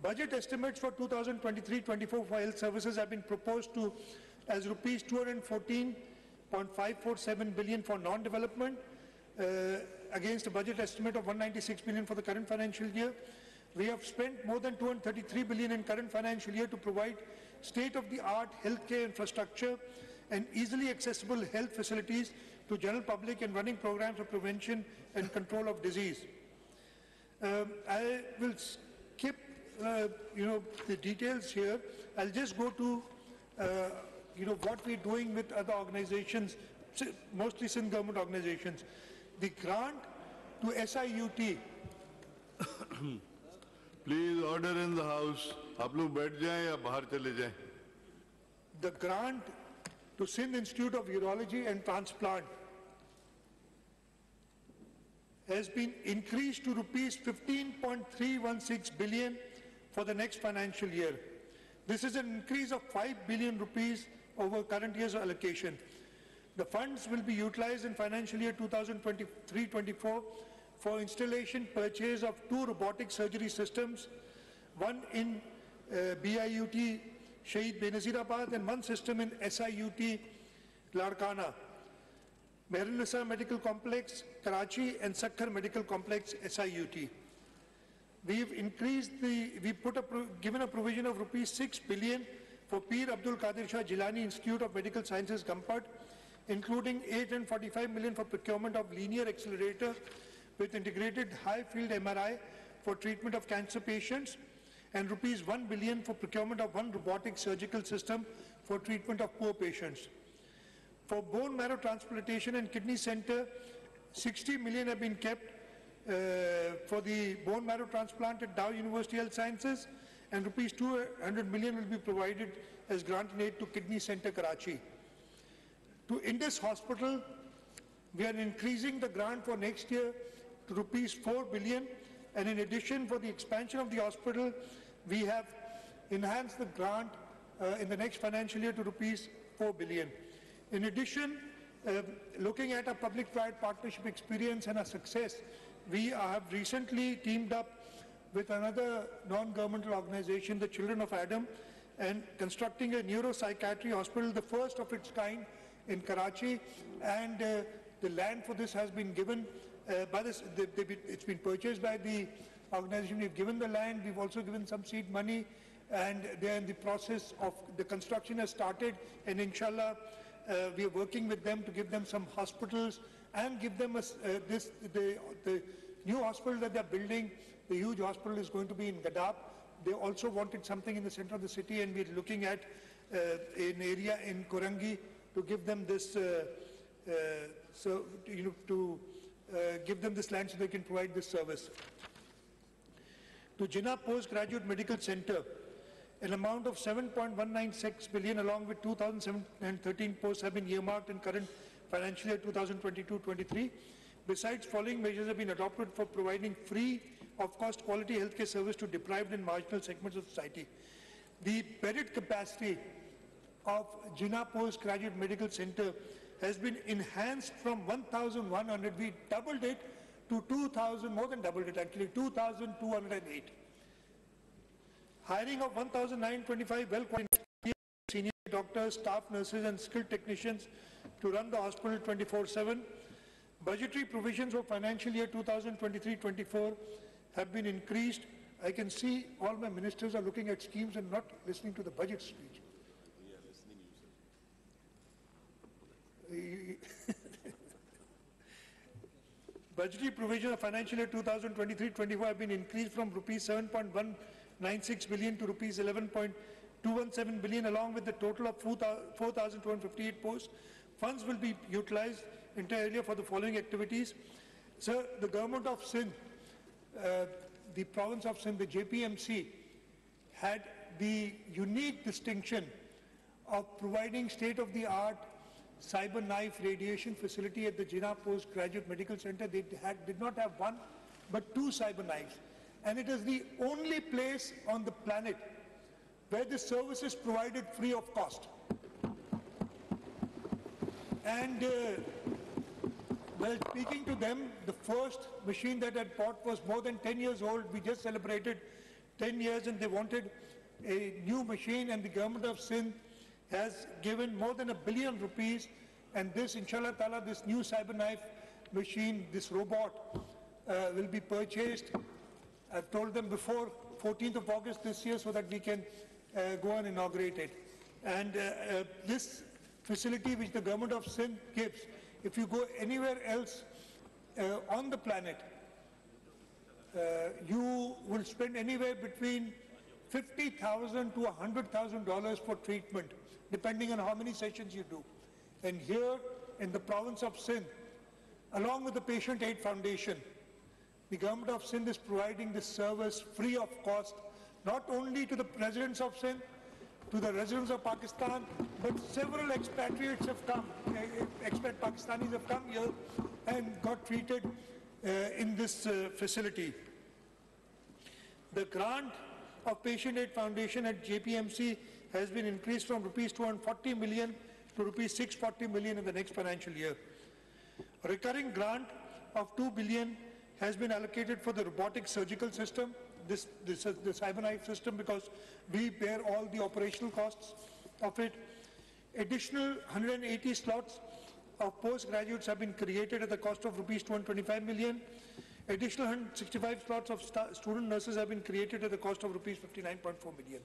Budget estimates for 2023-24 for health services have been proposed to as rupees 214.547 billion for non-development, against a budget estimate of 196 billion for the current financial year. We have spent more than 233 billion in current financial year to provide state-of-the-art healthcare infrastructure and easily accessible health facilities to general public and running programs of prevention and control of disease. I will skip, the details here. I'll just go to, what we're doing with other organizations, mostly Sindh government organizations. The grant to SIUT. Please order in the house. आप लोग बैठ जाएं या बाहर चले जाएं. The grant to Sindh Institute of Urology and Transplant has been increased to rupees 15.316 billion for the next financial year. This is an increase of 5 billion rupees over current year's allocation. The funds will be utilized in financial year 2023-24 for installation, purchase of 2 robotic surgery systems, one in BIUT Shahid Benazirabad and one system in SIUT Larkana, Mehrunisa Medical Complex, Karachi, and Sakhar Medical Complex, SIUT. We've given a provision of rupees 6 billion for Peer Abdul Qadir Shah Jilani Institute of Medical Sciences, Gampad, including 845 million for procurement of linear accelerator with integrated high-field MRI for treatment of cancer patients, and rupees 1 billion for procurement of 1 robotic surgical system for treatment of poor patients. For bone marrow transplantation and kidney center, 60 million have been kept for the bone marrow transplant at Dow University Health Sciences, and rupees 200 million will be provided as grant and aid to Kidney Center, Karachi. To Indus Hospital, we are increasing the grant for next year to rupees 4 billion. And in addition, for the expansion of the hospital, we have enhanced the grant in the next financial year to rupees 4 billion. In addition, looking at our public-private partnership experience and our success, we have recently teamed up with another non-governmental organization, the Children of Adam, and constructing a neuropsychiatry hospital, the first of its kind in Karachi. And the land for this has been given by this. It's been purchased by the organization. We've given the land. We've also given some seed money, and they're in the process of the construction has started. And inshallah, we are working with them to give them some hospitals and give them the new hospital that they're building. The huge hospital is going to be in Gadab. They also wanted something in the center of the city, and we're looking at an area in Korangi to give them this, give them this land so they can provide this service. To Jinnah Postgraduate Medical Center, an amount of 7.196 billion along with 2013 posts have been earmarked in current financial year 2022-23. Besides, following measures have been adopted for providing free of cost quality healthcare service to deprived and marginal segments of society. The bedded capacity of Jinnah Postgraduate Medical Center has been enhanced from 1,100, we doubled it to 2,000, more than doubled it actually, 2,208. Hiring of 1,925 well-qualified senior doctors, staff nurses and skilled technicians to run the hospital 24/7. Budgetary provisions for financial year 2023-24 have been increased. I can see all my ministers are looking at schemes and not listening to the budget speech. We are listening, you, sir. Budgetary provision of financial year 2023-24 have been increased from rupees 7.196 billion to rupees 11.217 billion, along with the total of 4,258 posts. Funds will be utilized entirely for the following activities. Sir, the government of Sindh, the province of Sindh, the JPMC, had the unique distinction of providing state-of-the-art cyber knife radiation facility at the Jinnah Postgraduate Medical Center. They did not have one, but two cyber knives. And it is the only place on the planet where this service is provided free of cost. And while speaking to them, the first machine that I bought was more than 10 years old. We just celebrated 10 years and they wanted a new machine, and the government of Sindh has given more than ₹1 billion, and this, inshallah ta'ala, this new cyber knife machine, this robot, will be purchased. I've told them before 14th of August this year so that we can go and inaugurate it. And this facility which the government of Sindh gives, if you go anywhere else on the planet, you will spend anywhere between $50,000 to $100,000 for treatment, depending on how many sessions you do. And here in the province of Sindh, along with the Patient Aid Foundation, the government of Sindh is providing this service free of cost, not only to the residents of Sindh, to the residents of Pakistan, but several expatriates have come, expat Pakistanis have come here and got treated in this facility. The grant of Patient Aid Foundation at JPMC has been increased from rupees 240 million to rupees 640 million in the next financial year. A recurring grant of 2 billion has been allocated for the robotic surgical system, this is the cyber knife system, because we bear all the operational costs of it. Additional 180 slots of postgraduates have been created at the cost of rupees 225 million. Additional 165 slots of student nurses have been created at the cost of rupees 59.4 million.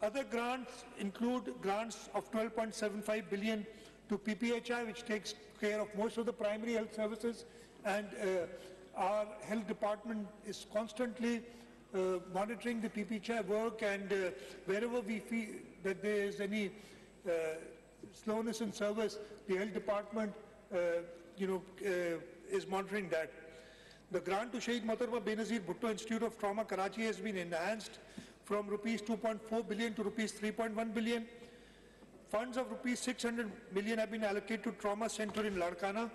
Other grants include grants of 12.75 billion to PPHI, which takes care of most of the primary health services, and our health department is constantly monitoring the PPHI work, and wherever we feel that there is any slowness in service, the health department is monitoring that. The grant to Shaheed Mohtarma Benazir Bhutto Institute of Trauma, Karachi, has been enhanced from rupees 2.4 billion to rupees 3.1 billion. Funds of rupees 600 million have been allocated to Trauma Center in Larkana.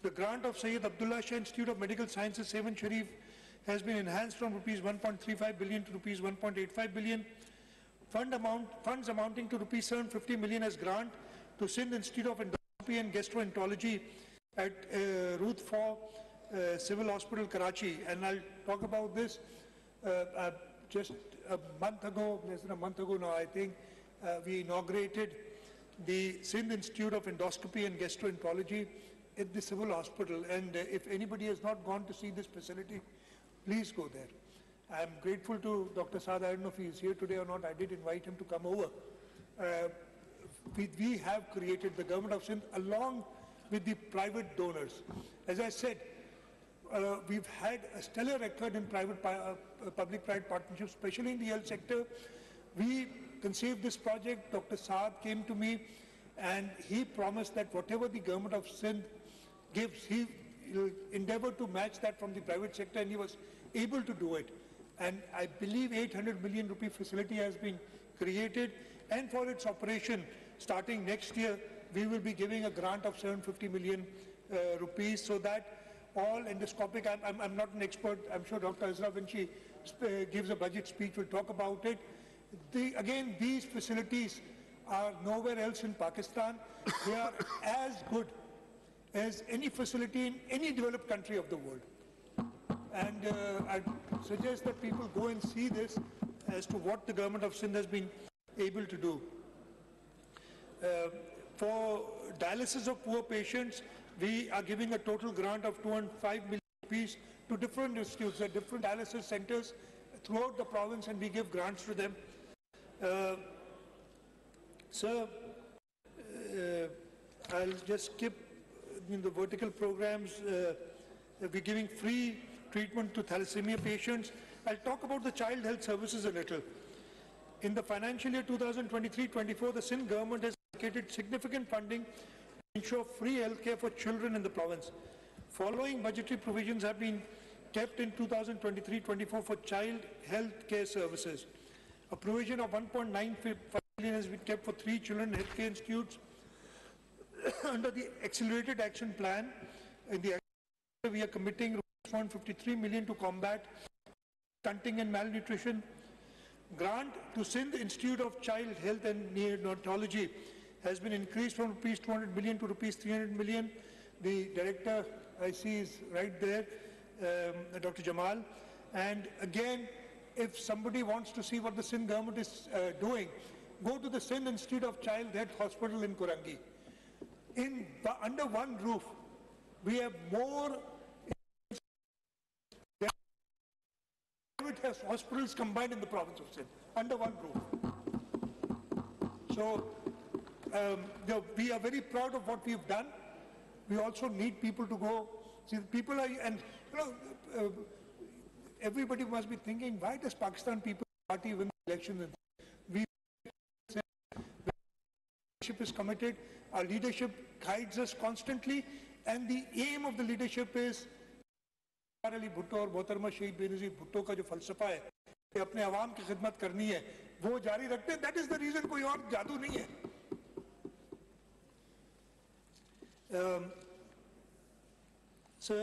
The grant of Syed Abdullah Shah Institute of Medical Sciences, Seven Sharif, has been enhanced from rupees 1.35 billion to rupees 1.85 billion. Funds amounting to rupees 750 million as grant to Sindh Institute of Endoscopy and Gastroenterology at Ruth for Civil Hospital, Karachi. And I'll talk about this just a month ago, less than a month ago now, I think, we inaugurated the Sindh Institute of Endoscopy and Gastroenterology at the Civil Hospital. And if anybody has not gone to see this facility, please go there. I'm grateful to Dr. Saad. I don't know if he is here today or not. I did invite him to come over. We have created, the government of Sindh, along with the private donors. As I said, we've had a stellar record in public-private partnerships, especially in the health sector. We conceived this project. Dr. Saad came to me and he promised that whatever the government of Sindh gives, he will endeavor to match that from the private sector, and he was able to do it. And I believe 800 million rupee facility has been created, and for its operation, starting next year, we will be giving a grant of 750 million rupees, so that all endoscopic, I'm not an expert, I'm sure Dr. Azra, when she gives a budget speech, will talk about it. Again, these facilities are nowhere else in Pakistan. They are as good as any facility in any developed country of the world. And I suggest that people go and see this as to what the government of Sindh has been able to do. For dialysis of poor patients, we are giving a total grant of 205 million rupees to different institutes, at different dialysis centers throughout the province, and we give grants to them. Sir, I'll just skip in the vertical programs. We're giving free treatment to thalassemia patients. I'll talk about the child health services a little. In the financial year 2023-24, the Sindh government has allocated significant funding to ensure free health care for children in the province. Following budgetary provisions have been kept in 2023-24 for child health care services. A provision of 1.95 billion has been kept for 3 children healthcare institutes. Under the Accelerated Action Plan, in the we are committing 153 million to combat stunting and malnutrition. Grant to Sindh Institute of Child Health and Neonatology has been increased from rupees 200 million to rupees 300 million. The director I see is right there, Dr. Jamal. And again, if somebody wants to see what the Sindh government is doing, go to the Sindh Institute of Child Health Hospital in Kurangi. Under one roof, we have more private hospitals combined in the province of Sindh, under one roof. So we are very proud of what we've done. We also need people to go. See, people are, and you know, everybody must be thinking, why does Pakistan People's Party win the election? We leadership is committed. Our leadership guides us constantly, and the aim of the leadership is Ali Bhutto और मोहतरमा शहीद बेनज़ीर भुट्टो का जो फलसफा है कि अपने आवाम की खिदमत करनी है, वो जारी रखते हैं. That is the reason, कोई और जादू नहीं है. So,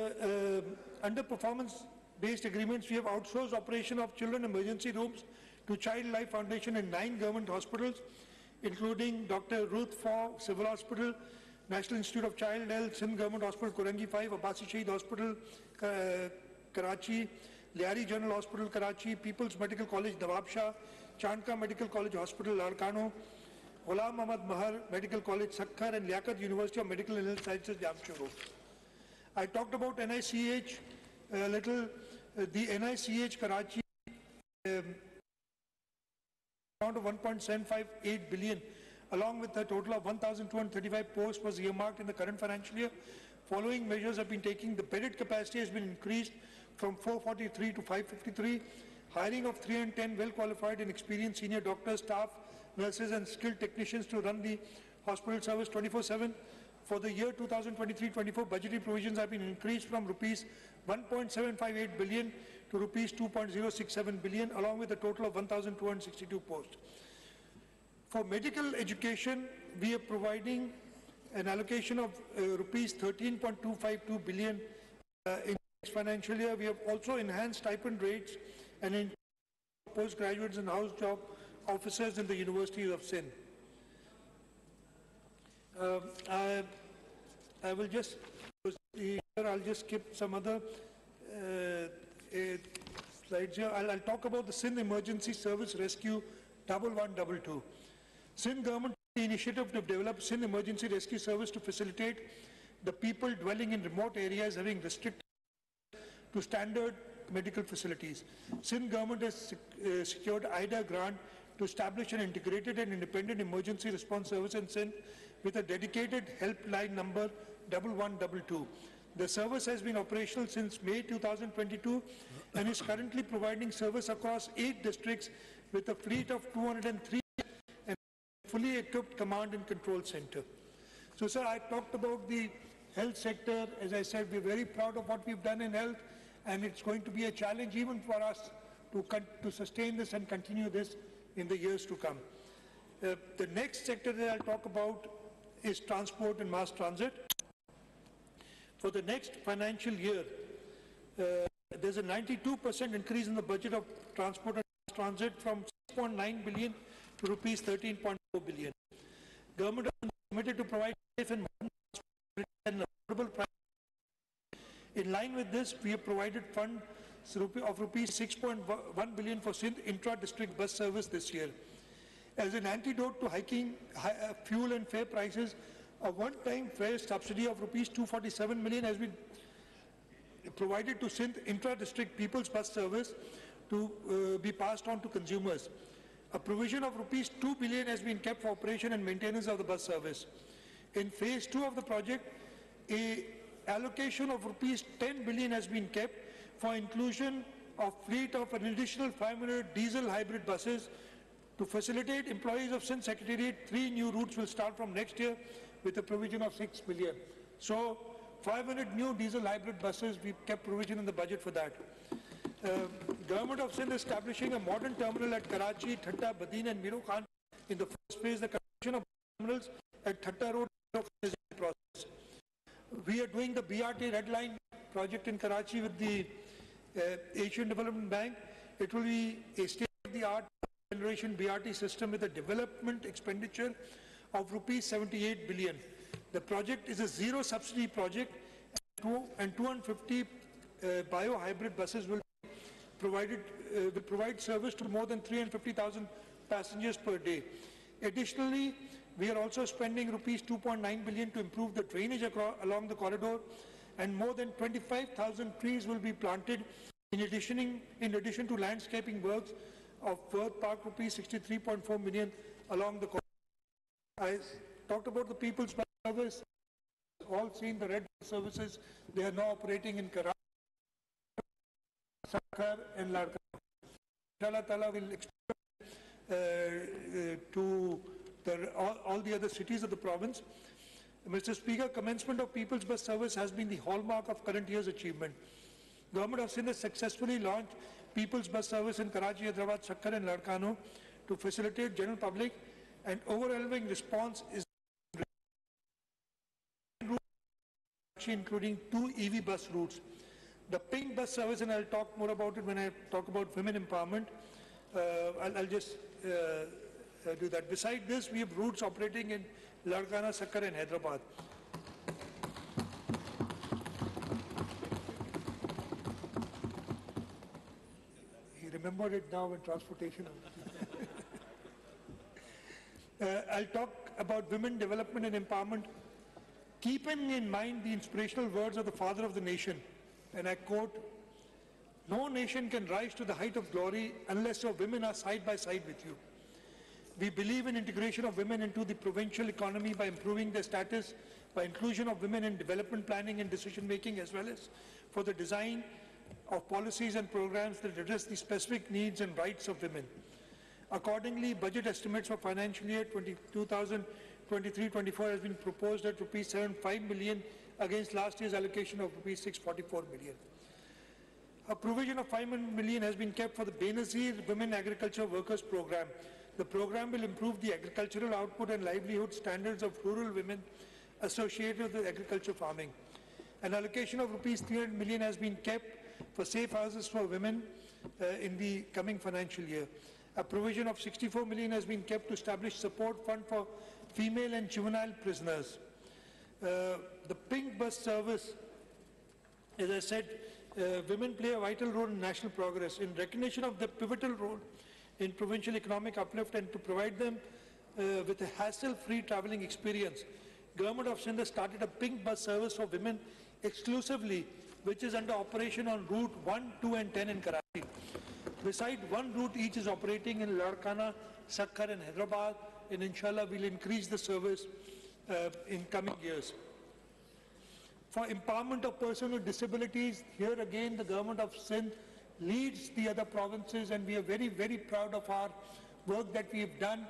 under performance-based agreements, we have outsourced operation of children emergency rooms to Child Life Foundation in 9 government hospitals, including Dr. Ruth for Civil Hospital, National Institute of Child Health, Sindh Government Hospital, Kurangi 5, Abbasi Shaheed Hospital, Karachi, Liari General Hospital, Karachi, People's Medical College, Nawab Shah, Chandka Medical College Hospital, Larkano, Ghulam Muhammad Mahar Medical College, Sakkar, and Liaquat University of Medical and Health Sciences, Jamshedpur. I talked about NICH a little. The NICH Karachi amount of 1.758 billion, along with a total of 1,235 posts, was earmarked in the current financial year. Following measures have been taken. The bedded capacity has been increased from 443 to 553. Hiring of 310 well-qualified and experienced senior doctors, staff, nurses and skilled technicians to run the hospital service 24/7. For the year 2023-24, budgetary provisions have been increased from rupees 1.758 billion to rupees 2.067 billion, along with a total of 1,262 posts. For medical education, we are providing an allocation of rupees 13.252 billion in next financial year. We have also enhanced stipend rates and in postgraduates and house job officers in the University of Sindh. I will just here. I'll just skip some other slides here. I'll talk about the Sindh Emergency Service Rescue 1122. Sindh government took the initiative to develop Sindh Emergency Rescue Service to facilitate the people dwelling in remote areas having restricted to standard medical facilities. Sindh government has secured IDA grant to establish an integrated and independent emergency response service in Sindh with a dedicated helpline number 1122. The service has been operational since May 2022 and is currently providing service across 8 districts with a fleet of 203 and fully equipped command and control center. So, sir, I talked about the health sector. As I said, we're very proud of what we've done in health, and it's going to be a challenge even for us to sustain this and continue this in the years to come. The next sector that I'll talk about is transport and mass transit. For the next financial year, there's a 92% increase in the budget of transport and mass transit from 6.9 billion to rupees 13.4 billion. Government is committed to provide safe and modern transport at an affordable price. In line with this, we have provided funds of rupees 6.1 billion for Sindh intra-district bus service this year. As an antidote to hiking fuel and fare prices, a one-time fare subsidy of rupees 247 million has been provided to Sindh intra-district people's bus service to be passed on to consumers. A provision of rupees 2 billion has been kept for operation and maintenance of the bus service. In phase 2 of the project, a allocation of rupees 10 billion has been kept for inclusion of fleet of an additional 500 diesel hybrid buses. To facilitate employees of Sindh Secretariat, 3 new routes will start from next year with a provision of 6 billion. So 500 new diesel hybrid buses, we've kept provision in the budget for that. Government of Sindh is establishing a modern terminal at Karachi, Thatta, Badin and Miro Khan. In the first phase, the construction of terminals at Thatta Road is in process. We are doing the BRT Red Line project in Karachi with the Asian Development Bank. It will be a state-of-the-art generation BRT system with a development expenditure of rupees 78 billion. The project is a zero subsidy project, and 250 bio-hybrid buses will provide service to more than 350,000 passengers per day. Additionally, we are also spending rupees 2.9 billion to improve the drainage along the corridor, and more than 25,000 trees will be planted in addition to landscaping works of worth park rupees 63.4 million along the corridor. I talked about the people's bus service. All seen the red bus services. They are now operating in Karachi, Sakhar and Ladakh. Inshallah Ta'ala will extend to all the other cities of the province. Mr. Speaker, commencement of people's bus service has been the hallmark of current year's achievement. Government of Sindh has successfully launched people's bus service in Karachi, Hyderabad, Sakhar and Ladakh to facilitate general public, and overwhelming response is including 2 EV bus routes. The pink bus service, and I'll talk more about it when I talk about women empowerment. I'll just do that. Besides this, we have routes operating in Ladakh, Sakhar and Hyderabad. He remembered it now in transportation. I'll talk about women development and empowerment, keeping in mind the inspirational words of the father of the nation, and I quote, "No nation can rise to the height of glory unless your women are side by side with you." We believe in integration of women into the provincial economy by improving their status, by inclusion of women in development planning and decision making, as well as for the design of policies and programs that address the specific needs and rights of women. Accordingly, budget estimates for financial year 2023-24 has been proposed at rupees 75 million against last year's allocation of rupees 644 million. A provision of 5 million has been kept for the Benazir Women Agriculture Workers Program. The program will improve the agricultural output and livelihood standards of rural women associated with agriculture farming. An allocation of rupees 300 million has been kept for safe houses for women in the coming financial year. A provision of 64 million has been kept to establish support fund for female and juvenile prisoners. The pink bus service, as I said, women play a vital role in national progress. In recognition of their pivotal role in provincial economic uplift and to provide them with a hassle-free travelling experience, Government of Sindh has started a pink bus service for women exclusively, which is under operation on route 1, 2 and 10 in Karachi. Besides, one route each is operating in Larkana, Sakkar and Hyderabad, and inshallah we'll increase the service in coming years. For empowerment of persons with disabilities, here again the Government of Sindh leads the other provinces, and we are very, very proud of our work that we have done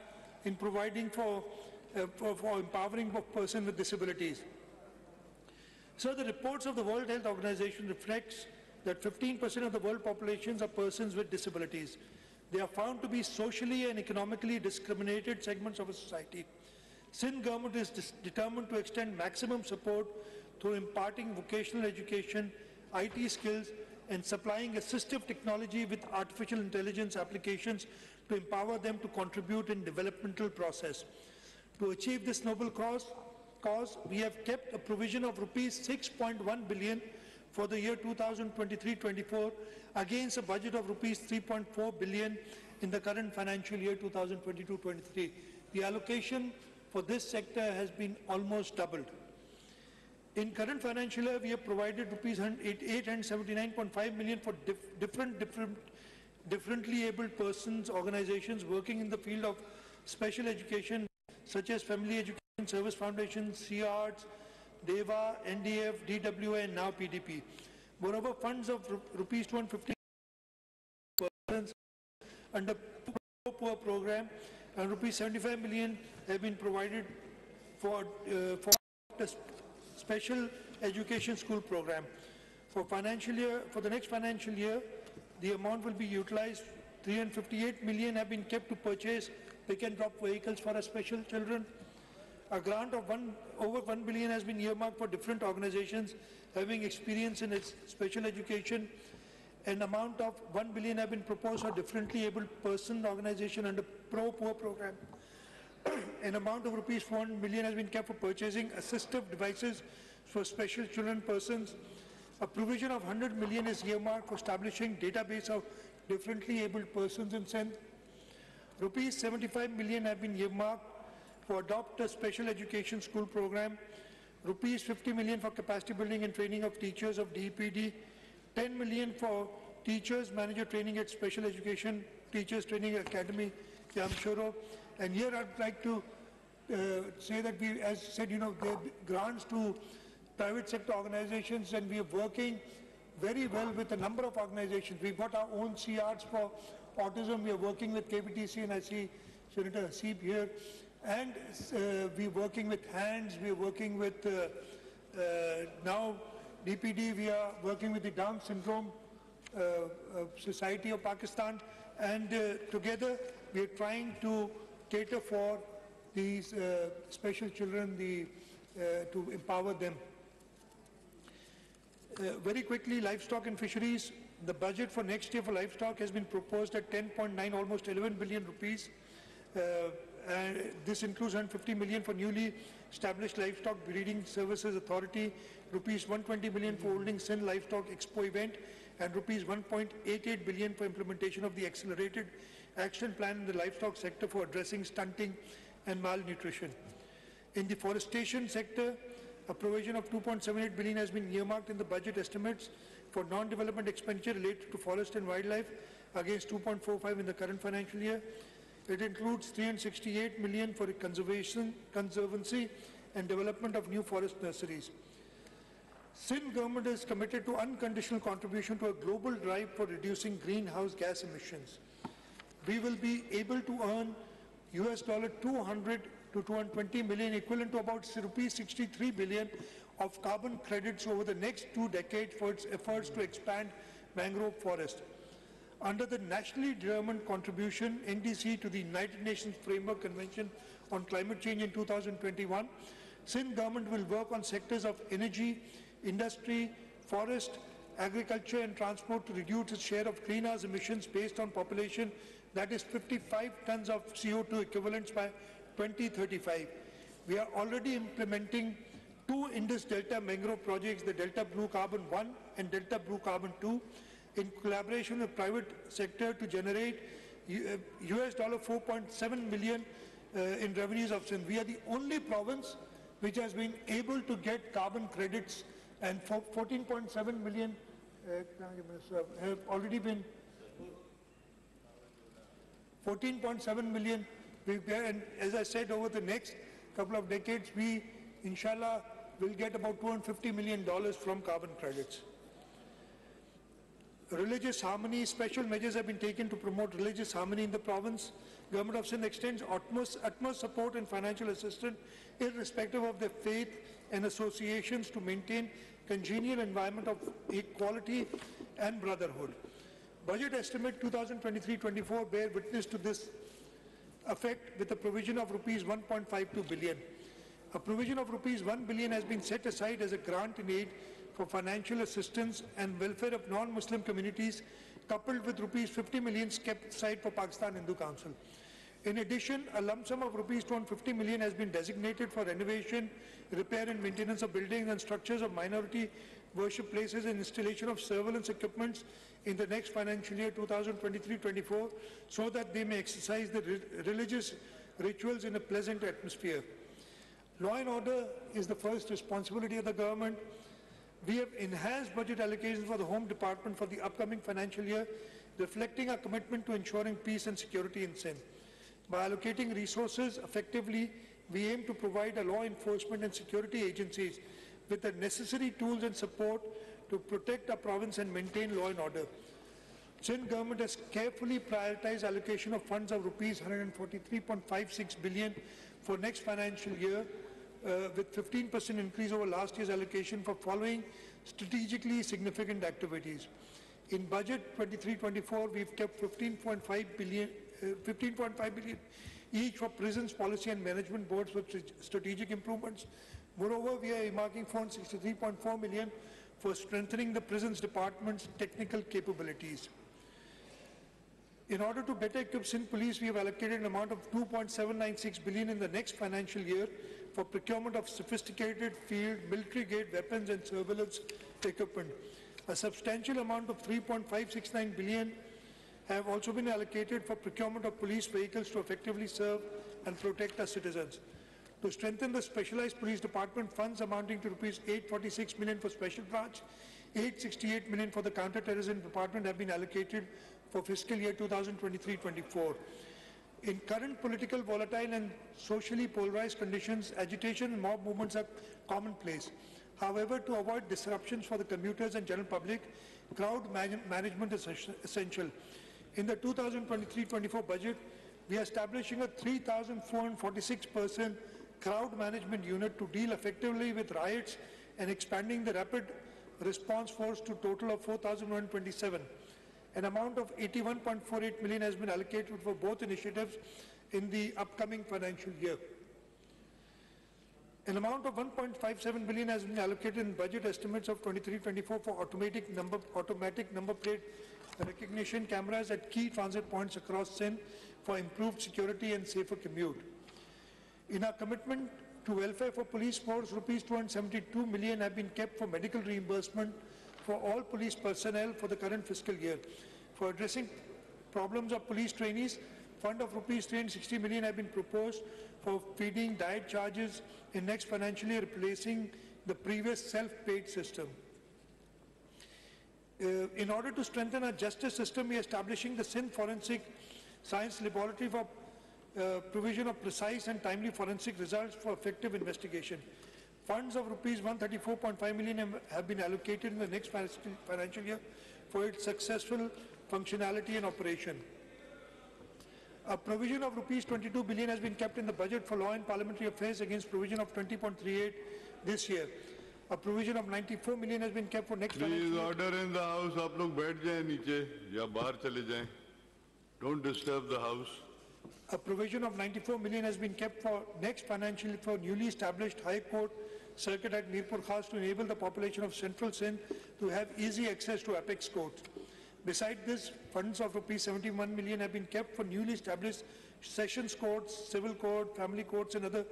in providing for empowering of persons with disabilities. So the reports of the World Health Organization reflects that 15% of the world populations are persons with disabilities. They are found to be socially and economically discriminated segments of a society. Sindh government is determined to extend maximum support through imparting vocational education, IT skills, and supplying assistive technology with artificial intelligence applications to empower them to contribute in developmental process. To achieve this noble cause, we have kept a provision of rupees 6.1 billion for the year 2023-24 against a budget of rupees 3.4 billion in the current financial year 2022-23. The allocation for this sector has been almost doubled. In current financial year, we have provided rupees 879.5 million for differently abled persons, organizations working in the field of special education, such as Family Education Service Foundation, CARDS, DEVA, NDF, DWA, and now PDP. Moreover, funds of rupees 250 persons under poor program and rupees 75 million have been provided for the special education school program. For the next financial year, the amount will be utilized. 358 million have been kept to purchase pick and drop vehicles for our special children. A grant of over 1 billion has been earmarked for different organizations having experience in its special education. An amount of 1 billion have been proposed for differently abled person organization under pro-poor program. An amount of rupees 400 million has been kept for purchasing assistive devices for special children persons. A provision of 100 million is earmarked for establishing database of differently abled persons in Sindh. Rupees 75 million have been earmarked for adopt a special education school program. Rupees 50 million for capacity building and training of teachers of DEPD. 10 million for teachers manager training at Special Education Teachers Training Academy, Jamshoro. And here I'd like to say that we, as said, there are grants to private sector organizations, and we are working very well with a number of organizations. We've got our own CRs for autism. We are working with KBTC, and I see Senator Hasib here. And we're working with HANDS, we're working with now DPD, we are working with the Down Syndrome Society of Pakistan, and together we are trying to cater for these special children, to empower them. Very quickly, livestock and fisheries. The budget for next year for livestock has been proposed at 10.9, almost 11 billion rupees. This includes 150 million for newly established Livestock Breeding Services Authority, rupees 120 million for holding Sindh Livestock Expo event, and rupees 1.88 billion for implementation of the accelerated action plan in the livestock sector for addressing stunting and malnutrition. In the forestation sector, a provision of 2.78 billion has been earmarked in the budget estimates for non-development expenditure related to forest and wildlife against 2.45 in the current financial year. It includes 368 million for conservancy and development of new forest nurseries. Sindh government is committed to unconditional contribution to a global drive for reducing greenhouse gas emissions. We will be able to earn US $200 to 220 million, equivalent to about rupees 63 billion of carbon credits over the next 2 decades for its efforts to expand mangrove forest. Under the nationally determined contribution, NDC, to the United Nations Framework Convention on Climate Change in 2021, Sindh government will work on sectors of energy, industry, forest, agriculture and transport to reduce its share of greenhouse emissions based on population, that is 55 tons of CO2 equivalents by 2035. We are already implementing two Indus Delta mangrove projects, the Delta Blue Carbon 1 and Delta Blue Carbon 2, in collaboration with private sector to generate US $4.7 million in revenues of Sindh. We are the only province which has been able to get carbon credits, and 14.7 million have already been 14.7 million. And as I said, over the next couple of decades, we, inshallah, will get about $250 million from carbon credits. Religious harmony, special measures have been taken to promote religious harmony in the province. Government of Sindh extends utmost support and financial assistance irrespective of their faith and associations to maintain congenial environment of equality and brotherhood. Budget estimate 2023-24 bear witness to this effect with a provision of rupees 1.52 billion. A provision of rupees 1 billion has been set aside as a grant in aid for financial assistance and welfare of non-Muslim communities, coupled with rupees 50 million kept aside for Pakistan Hindu Council. In addition, a lump sum of rupees 250 million has been designated for renovation, repair and maintenance of buildings and structures of minority worship places and installation of surveillance equipments in the next financial year 2023-24 so that they may exercise the religious rituals in a pleasant atmosphere. Law and order is the first responsibility of the government. We have enhanced budget allocations for the Home Department for the upcoming financial year, reflecting our commitment to ensuring peace and security in Sindh. By allocating resources effectively, we aim to provide our law enforcement and security agencies with the necessary tools and support to protect our province and maintain law and order. Sindh government has carefully prioritized allocation of funds of rupees 143.56 billion for next financial year, with 15% increase over last year's allocation for following strategically significant activities. In budget 23-24, we've kept 15.5 billion each for prisons, policy and management boards for strategic improvements. Moreover, we are earmarking 463.4 million for strengthening the prisons department's technical capabilities. In order to better equip Sindh Police, we have allocated an amount of 2.796 billion in the next financial year for procurement of sophisticated field, military-grade weapons and surveillance equipment. A substantial amount of 3.569 billion have also been allocated for procurement of police vehicles to effectively serve and protect our citizens. To strengthen the specialized police department, funds amounting to rupees 846 million for special branch, 868 million for the counter-terrorism department have been allocated for fiscal year 2023-24. In current political, volatile and socially polarized conditions, agitation and mob movements are commonplace. However, to avoid disruptions for the commuters and general public, crowd management is essential. In the 2023-24 budget, we are establishing a 3,446-person crowd management unit to deal effectively with riots and expanding the rapid response force to a total of 4,127. An amount of 81.48 million has been allocated for both initiatives in the upcoming financial year. An amount of 1.57 billion has been allocated in budget estimates of 23-24 for automatic number plate recognition cameras at key transit points across Sindh for improved security and safer commute. In our commitment to welfare for police force, rupees 272 million have been kept for medical reimbursement for all police personnel for the current fiscal year. For addressing problems of police trainees, fund of rupees 360 million have been proposed for feeding diet charges in next financial year, replacing the previous self-paid system. In order to strengthen our justice system, we are establishing the Sindh Forensic Science Laboratory for provision of precise and timely forensic results for effective investigation. Funds of rupees 134.5 million have been allocated in the next financial year for its successful functionality and operation. A provision of rupees 22 billion has been kept in the budget for law and parliamentary affairs against provision of 20.38 this year. A provision of 94 million has been kept for next financial year. Please order in the house. आप लोग बैठ जाएं नीचे या बाहर चले जाएं. Don't disturb the house. A provision of 94 million has been kept for next financial year for newly established High Court circuit at Mirpur Khas to enable the population of Central Sindh to have easy access to apex courts. Besides this, funds of rupees 71 million have been kept for newly established sessions courts, civil court, family courts and other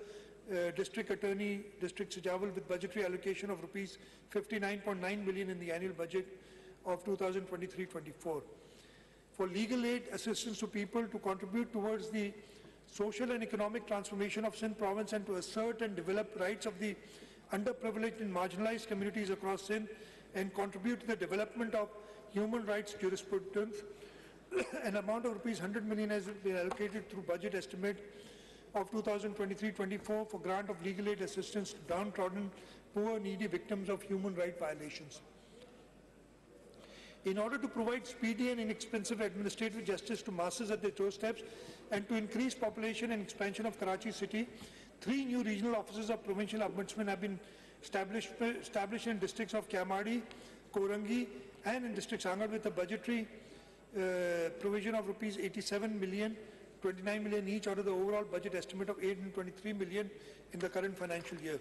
district attorney, district Sajawal with budgetary allocation of rupees 59.9 million in the annual budget of 2023-24. For legal aid assistance to people to contribute towards the social and economic transformation of Sindh province and to assert and develop rights of the underprivileged and marginalized communities across Sindh and contribute to the development of human rights jurisprudence, an amount of rupees 100 million has been allocated through budget estimate of 2023-24 for grant of legal aid assistance to downtrodden, poor, needy victims of human rights violations. In order to provide speedy and inexpensive administrative justice to masses at their doorsteps and to increase population and expansion of Karachi city, 3 new regional offices of provincial ombudsman have been established in districts of Kiamadi, Korangi and in district Sangar with a budgetary provision of rupees 87 million, 29 million each out of the overall budget estimate of 823 million in the current financial year.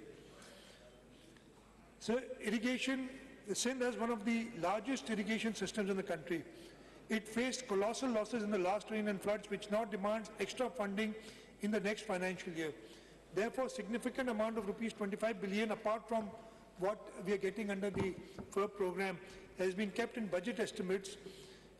So irrigation, Sindh has one of the largest irrigation systems in the country. It faced colossal losses in the last rain and floods, which now demands extra funding in the next financial year. Therefore, significant amount of rupees 25 billion, apart from what we are getting under the FERB program, has been kept in budget estimates.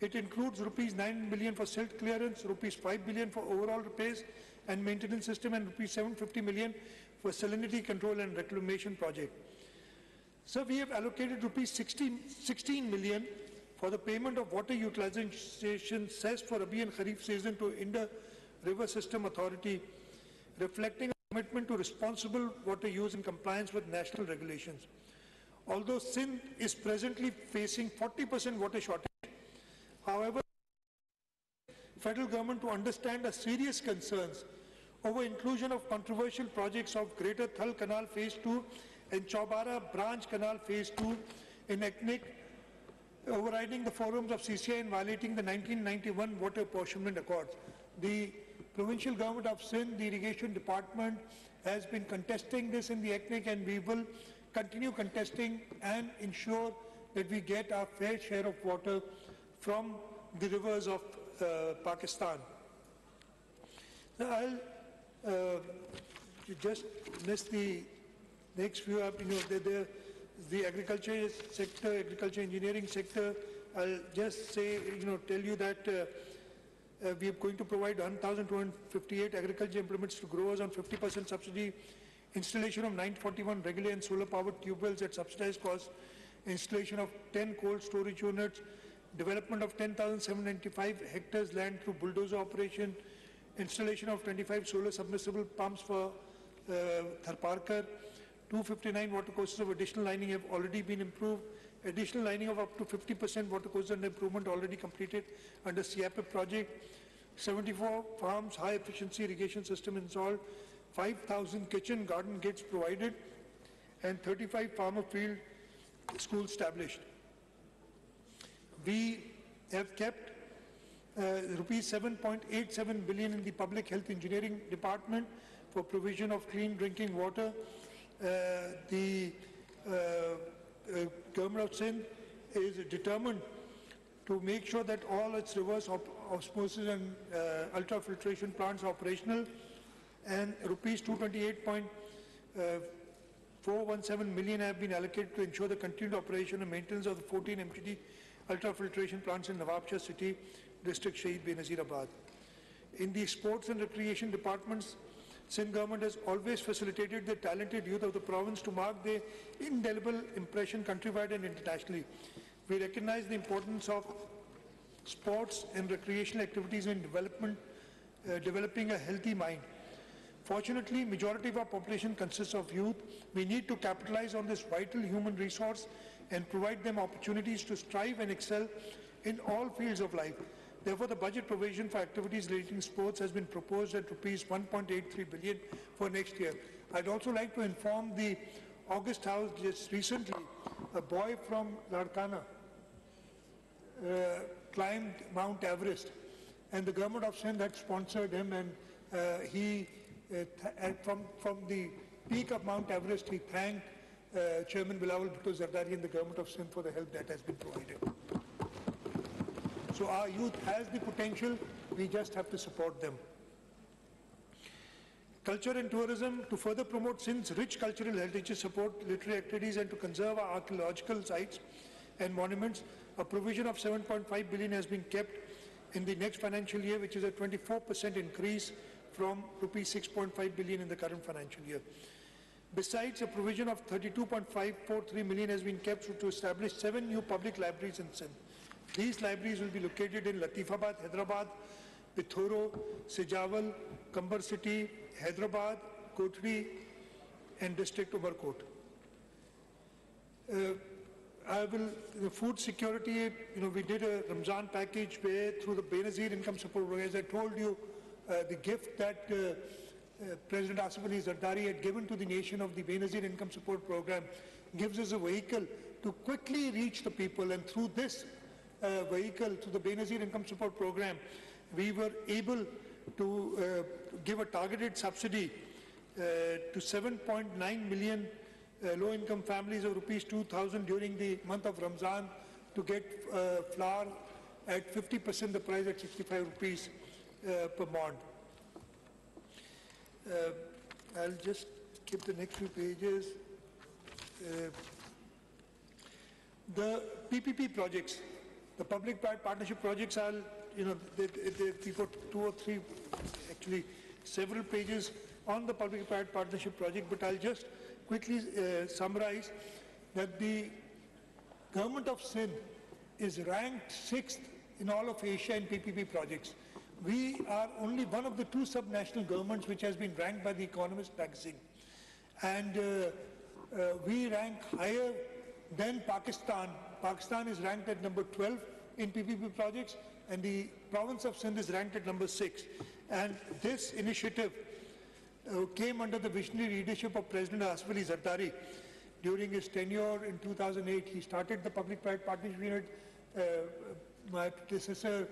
It includes rupees 9 billion for silt clearance, rupees 5 billion for overall repairs and maintenance system, and rupees 750 million for salinity control and reclamation project. So we have allocated rupees 16 million for the payment of water utilization cess for Rabi and Kharif season to Indus River System Authority, reflecting a commitment to responsible water use in compliance with national regulations. Although Sindh is presently facing 40% water shortage, however, federal government to understand the serious concerns over inclusion of controversial projects of Greater Thal Canal Phase 2 and Chaubara Branch Canal Phase 2 in ethnic, overriding the forums of CCI and violating the 1991 Water Apportionment Accords. The provincial government of Sindh, the irrigation department, has been contesting this in the ethnic, and we will continue contesting and ensure that we get our fair share of water from the rivers of Pakistan. Now, I'll just miss the next few up, the agriculture sector, agriculture engineering sector. I'll just say, tell you that we are going to provide 1,258 agriculture implements to growers on 50% subsidy, installation of 941 regular and solar powered tube wells at subsidized cost, installation of 10 cold storage units, development of 10,795 hectares land through bulldozer operation, installation of 25 solar submersible pumps for Tharparkar, 259 watercourses of additional lining have already been improved, additional lining of up to 50% watercourses and improvement already completed under CIAP project, 74 farms high efficiency irrigation system installed, 5,000 kitchen garden gates provided, and 35 farmer field schools established. We have kept rupees 7.87 billion in the public health engineering department for provision of clean drinking water. The government of Sindh is determined to make sure that all its reverse osmosis and ultrafiltration plants are operational, and rupees 228.417 million have been allocated to ensure the continued operation and maintenance of the 14 MTD ultrafiltration plants in Nawab Shah city, district Shaheed Benazirabad. In the sports and recreation departments, Sindh government has always facilitated the talented youth of the province to mark their indelible impression countrywide and internationally. We recognize the importance of sports and recreational activities in developing a healthy mind. Fortunately, majority of our population consists of youth. We need to capitalize on this vital human resource and provide them opportunities to strive and excel in all fields of life. Therefore, the budget provision for activities relating to sports has been proposed at rupees 1.83 billion for next year. I'd also like to inform the August House just recently, a boy from Larkana climbed Mount Everest, and the government of Sindh had sponsored him, and from the peak of Mount Everest, he thanked Chairman Bilawal Bhutto Zardari and the government of Sindh for the help that has been provided. So our youth has the potential, we just have to support them. Culture and tourism, to further promote Sindh's rich cultural heritage, support literary activities and to conserve our archaeological sites and monuments, a provision of 7.5 billion has been kept in the next financial year, which is a 24% increase from rupees 6.5 billion in the current financial year. Besides, a provision of 32.543 million has been kept to establish 7 new public libraries in Sindh. These libraries will be located in Latifabad, Hyderabad, Pithoro, Sejawal, Kambar City, Hyderabad, Kothri, and District Umarkot. The food security, we did a Ramzan package where through the Benazir income support program, as I told you, the gift that President Asif Ali Zardari had given to the nation of the Benazir income support program gives us a vehicle to quickly reach the people, and through this vehicle, through the Benazir income support program, we were able to give a targeted subsidy to 7.9 million low-income families of rupees 2,000 during the month of Ramzan to get flour at 50% the price at 65 rupees per mond. I'll just skip the next few pages. The PPP projects, the public-private partnership projects, we've got 2 or 3, actually several pages on the public-private partnership project, but I'll just quickly summarize that the government of Sindh is ranked 6th in all of Asia in PPP projects. We are only one of the 2 subnational governments which has been ranked by the Economist magazine. And we rank higher than Pakistan. Pakistan is ranked at number 12 in PPP projects, and the province of Sindh is ranked at number 6. And this initiative came under the visionary leadership of President Asif Ali Zardari. During his tenure in 2008, he started the public-private partnership unit. My predecessor,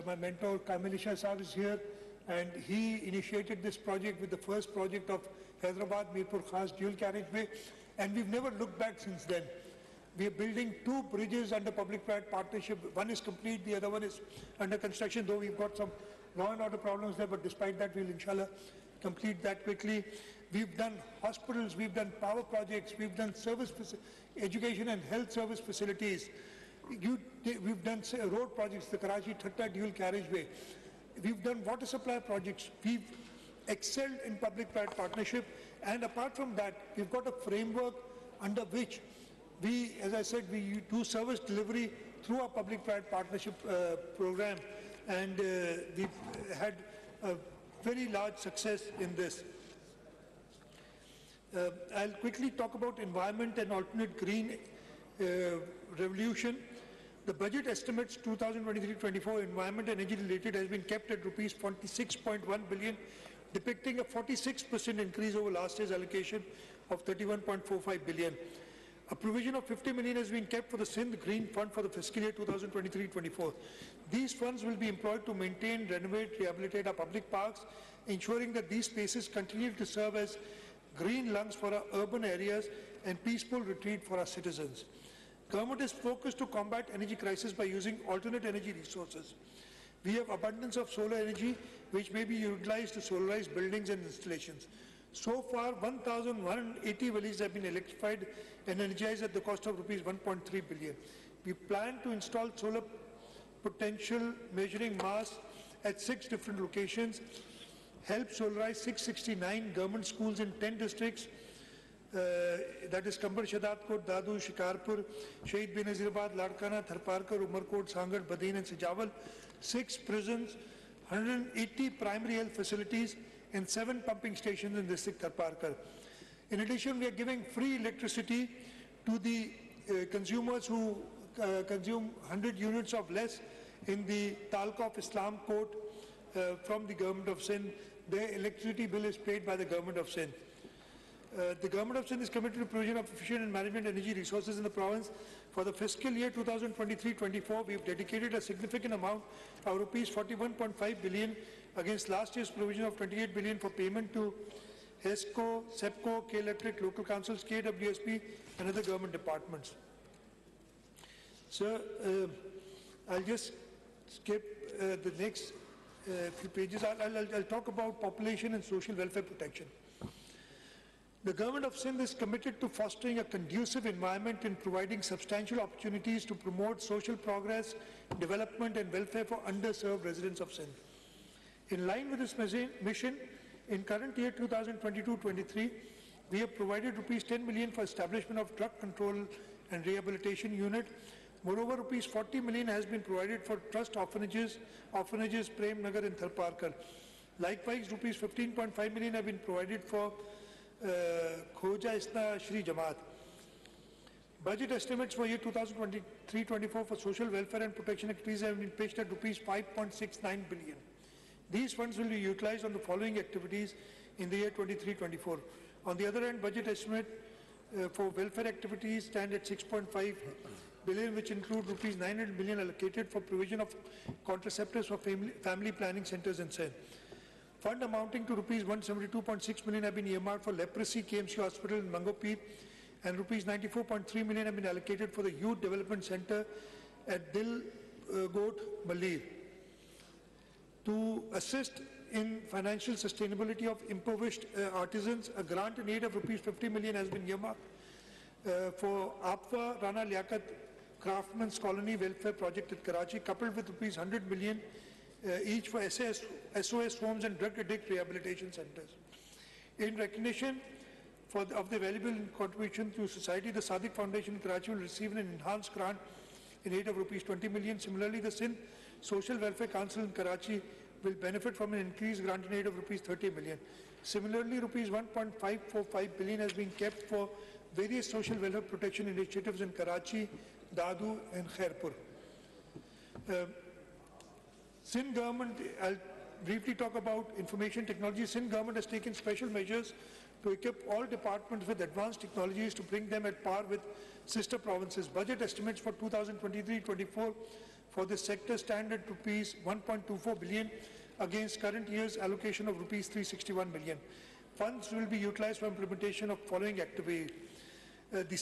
my mentor, Kamil Shah Saab is here, and he initiated this project with the first project of Hyderabad Mirpur Khas dual carriageway, and we've never looked back since then. We are building 2 bridges under public-private partnership. One is complete, the other one is under construction, though we've got some law and order problems there, but despite that, we'll inshallah complete that quickly. We've done hospitals, we've done power projects, we've done education and health service facilities. We've done road projects, the Karachi-Thatta dual carriageway. We've done water supply projects. We've excelled in public-private partnership. And apart from that, we've got a framework under which we, as I said, we do service delivery through our public-private partnership program. And we've had a very large success in this. I'll quickly talk about environment and alternate green revolution. The budget estimates 2023-24 environment and energy related has been kept at rupees 46.1 billion, depicting a 46% increase over last year's allocation of 31.45 billion. A provision of 50 million has been kept for the Sindh Green Fund for the fiscal year 2023-24. These funds will be employed to maintain, renovate, rehabilitate our public parks, ensuring that these spaces continue to serve as green lungs for our urban areas and peaceful retreat for our citizens. Government is focused to combat energy crisis by using alternate energy resources. We have abundance of solar energy which may be utilized to solarize buildings and installations. So far, 1,180 villages have been electrified and energized at the cost of rupees 1.3 billion. We plan to install solar potential measuring mass at 6 different locations, help solarize 669 government schools in 10 districts, that is Kambar Shahdadkot, Dadu, Shikarpur, Shahid Benazirabad, Ladkana, Tharparkar, Umarkot, Sangar, Badin and Sejawal, 6 prisons, 180 primary health facilities and 7 pumping stations in district Tharparkar. In addition, we are giving free electricity to the consumers who consume 100 units of less in the Taluk of Islam Court from the government of Sindh. Their electricity bill is paid by the government of Sindh. The Government of Sindh is committed to provision of efficient and management energy resources in the province. For the fiscal year 2023-24, we have dedicated a significant amount of rupees 41.5 billion against last year's provision of 28 billion for payment to HESCO, SEPCO, K-Electric, local councils, KWSP and other government departments. Sir, I'll just skip the next few pages. I'll talk about population and social welfare protection. The Government of Sindh is committed to fostering a conducive environment and providing substantial opportunities to promote social progress, development and welfare for underserved residents of Sindh. In line with this mission, in current year 2022-23, we have provided rupees 10 million for establishment of drug control and rehabilitation unit. Moreover, rupees 40 million has been provided for trust orphanages Prem Nagar and Tharparkar. Likewise, rupees 15.5 million have been provided for Khoja Isna Shri Jamaat. Budget estimates for year 2023-24 for social welfare and protection activities have been pitched at rupees 5.69 billion. These funds will be utilized on the following activities in the year 23-24. On the other hand, budget estimate for welfare activities stand at 6.5 billion, which include rupees 900 million allocated for provision of contraceptives for family planning centers in Sindh. Fund amounting to rupees 172.6 million have been earmarked for leprosy KMC hospital in Mangopeet, and rupees 94.3 million have been allocated for the youth development center at Dil Goat Malir. To assist in financial sustainability of impoverished artisans, a grant in aid of rupees 50 million has been earmarked for Apwa Rana Liaquat Craftsmen's Colony Welfare Project at Karachi, coupled with rupees 100 million each for SOS homes and drug addict rehabilitation centers. In recognition of the valuable contribution to society, the Sadiq Foundation in Karachi will receive an enhanced grant in aid of rupees 20 million. Similarly, the Sindh Social Welfare Council in Karachi will benefit from an increased grant in aid of rupees 30 million. Similarly, rupees 1.545 billion has been kept for various social welfare protection initiatives in Karachi, Dadu and Khairpur. Sindh government, I'll briefly talk about information technology. Sindh government has taken special measures to equip all departments with advanced technologies to bring them at par with sister provinces. Budget estimates for 2023-24 for this sector stand at rupees 1.24 billion against current year's allocation of rupees 361 million. Funds will be utilized for implementation of following activities. The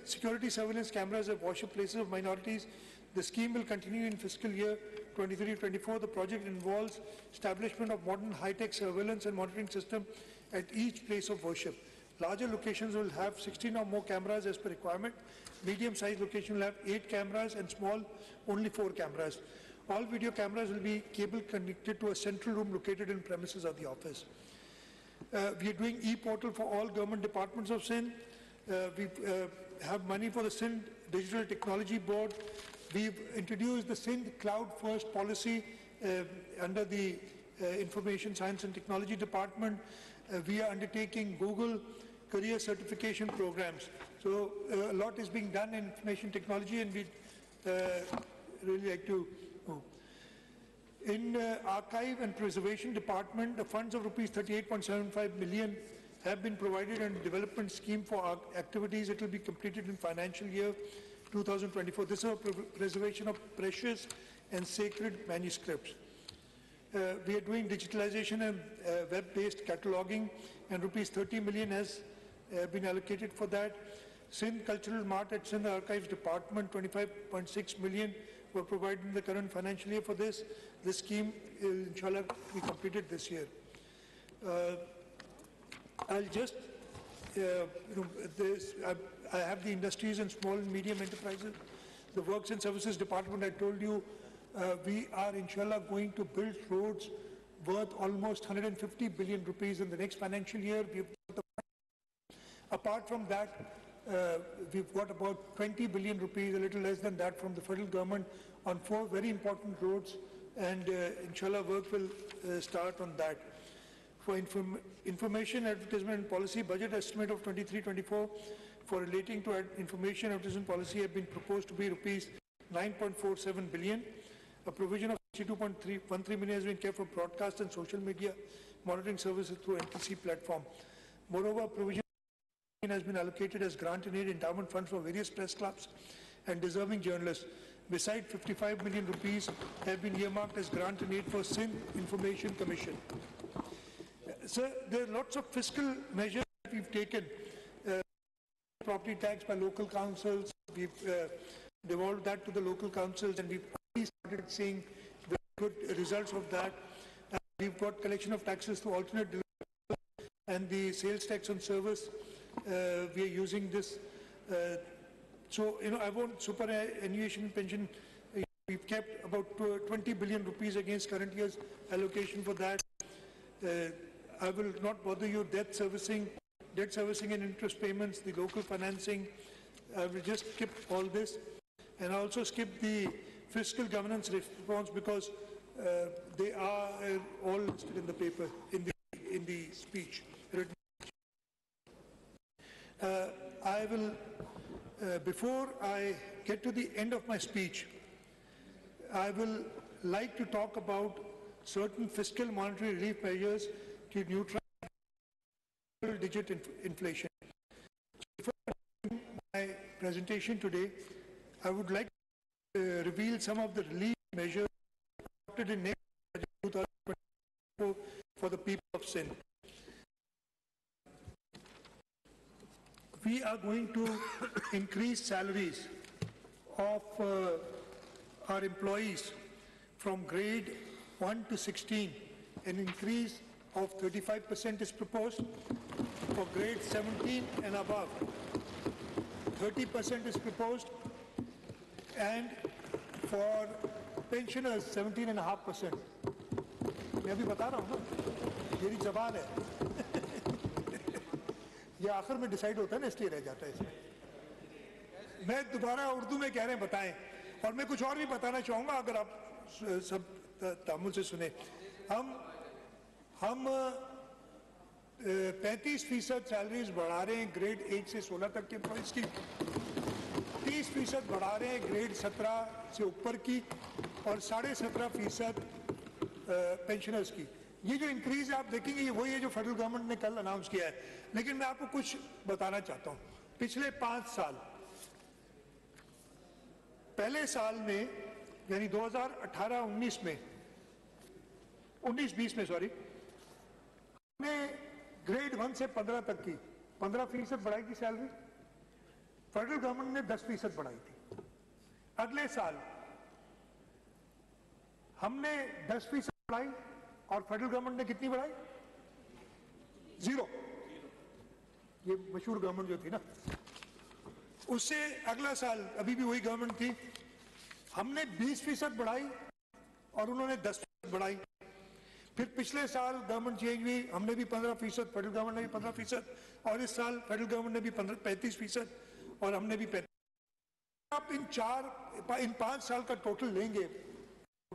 security surveillance cameras at worship places of minorities. The scheme will continue in fiscal year 23-24. The project involves establishment of modern high-tech surveillance and monitoring system at each place of worship. Larger locations will have 16 or more cameras as per requirement. Medium-sized location will have 8 cameras and small only 4 cameras. All video cameras will be cable connected to a central room located in premises of the office. We are doing e-portal for all government departments of Sindh. We have money for the Sindh Digital Technology Board. We've introduced the Sindh Cloud First policy under the Information Science and Technology Department. We are undertaking Google career certification programs. So a lot is being done in information technology, and we'd really like to move. In Archive and Preservation Department, the funds of rupees 38.75 million have been provided in development scheme for our activities. It will be completed in financial year 2024. This is a preservation of precious and sacred manuscripts. We are doing digitalization and web-based cataloging, and rupees 30 million has been allocated for that. Sindh Cultural Mart at Sindh Archives Department, 25.6 million were provided in the current financial year for this. This scheme, inshallah, be completed this year. I'll just, I have the industries and small and medium enterprises. The Works and Services Department, I told you, we are inshallah going to build roads worth almost 150 billion rupees in the next financial year. Apart from that, we've got about 20 billion rupees, a little less than that, from the federal government on 4 very important roads, and inshallah work will start on that. For information, advertisement and policy, budget estimate of 23-24 for relating to information advertisement policy have been proposed to be rupees 9.47 billion. A provision of 62.13 million has been kept for broadcast and social media monitoring services through NTC platform. Moreover, provision has been allocated as grant and aid endowment funds for various press clubs and deserving journalists. Besides, 55 million rupees have been earmarked as grant and aid for Sindh Information Commission. Sir, there are lots of fiscal measures that we've taken. Property tax by local councils, we've devolved that to the local councils, and we've already started seeing very good results of that. We've got collection of taxes through alternate delivery and the sales tax on service. We are using this. So, I want superannuation pension. We've kept about 20 billion rupees against current year's allocation for that. I will not bother you. Debt servicing and interest payments, the local financing. I will just skip all this, and I also skip the fiscal governance response because they are all listed in the paper, in the speech. I will, before I get to the end of my speech, I will like to talk about certain fiscal monetary relief measures to neutralize digit inflation. Before my presentation today, I would like to reveal some of the relief measures adopted in next budget 2024 for the people of Sindh. We are going to increase salaries of our employees from grade 1 to 16. An increase of 35% is proposed. For grade 17 and above, 30% is proposed. And for pensioners, 17.5%. मैं अभी बता रहा हूँ ना, मेरी जबान है। ये आखिर में डिसाइड होता है ना, इसलिए रह जाता है इसमें। मैं दोबारा उर्दू में कह रहे हैं बताएं, और मैं कुछ और भी बताना चाहूँगा अगर आप सब तामुल से सुने। हम 35% सैलरीज बढ़ा रहे हैं ग्रेड 8 से 16 तक के एम्प्लॉइज की, 30% बढ़ा रहे हैं ग्रेड 17 से ऊपर की, और 17.5% पेंशनर्स की। ये जो इंक्रीज आप देखेंगे ये वही है जो फेडरल गवर्नमेंट ने कल अनाउंस किया है। लेकिन मैं आपको कुछ बताना चाहता हूँ। पिछले 5 साल, पहले साल में यानी 2018-19 में 19-20 में सॉरी, हमने ग्रेड 1 से 15 तक की 15% बढ़ाई थी सैलरी। फेडरल गवर्नमेंट ने 10% बढ़ाई थी। अगले साल हमने 10% बढ़ाई और फेडरल गवर्नमेंट ने कितनी बढ़ाई? 0। ये मशहूर गवर्नमेंट जो थी ना, उससे अगला साल अभी भी वही गवर्नमेंट थी, हमने 20% बढ़ाई और उन्होंने 10% बढ़ाई। फिर पिछले साल गवर्नमेंट चेंज हुई, हमने भी 15%, फेडरल गवर्नमेंट ने भी 15%, और इस साल फेडरल गवर्नमेंट ने भी 35% और हमने भी 35%। आप इन 5 साल का टोटल लेंगे,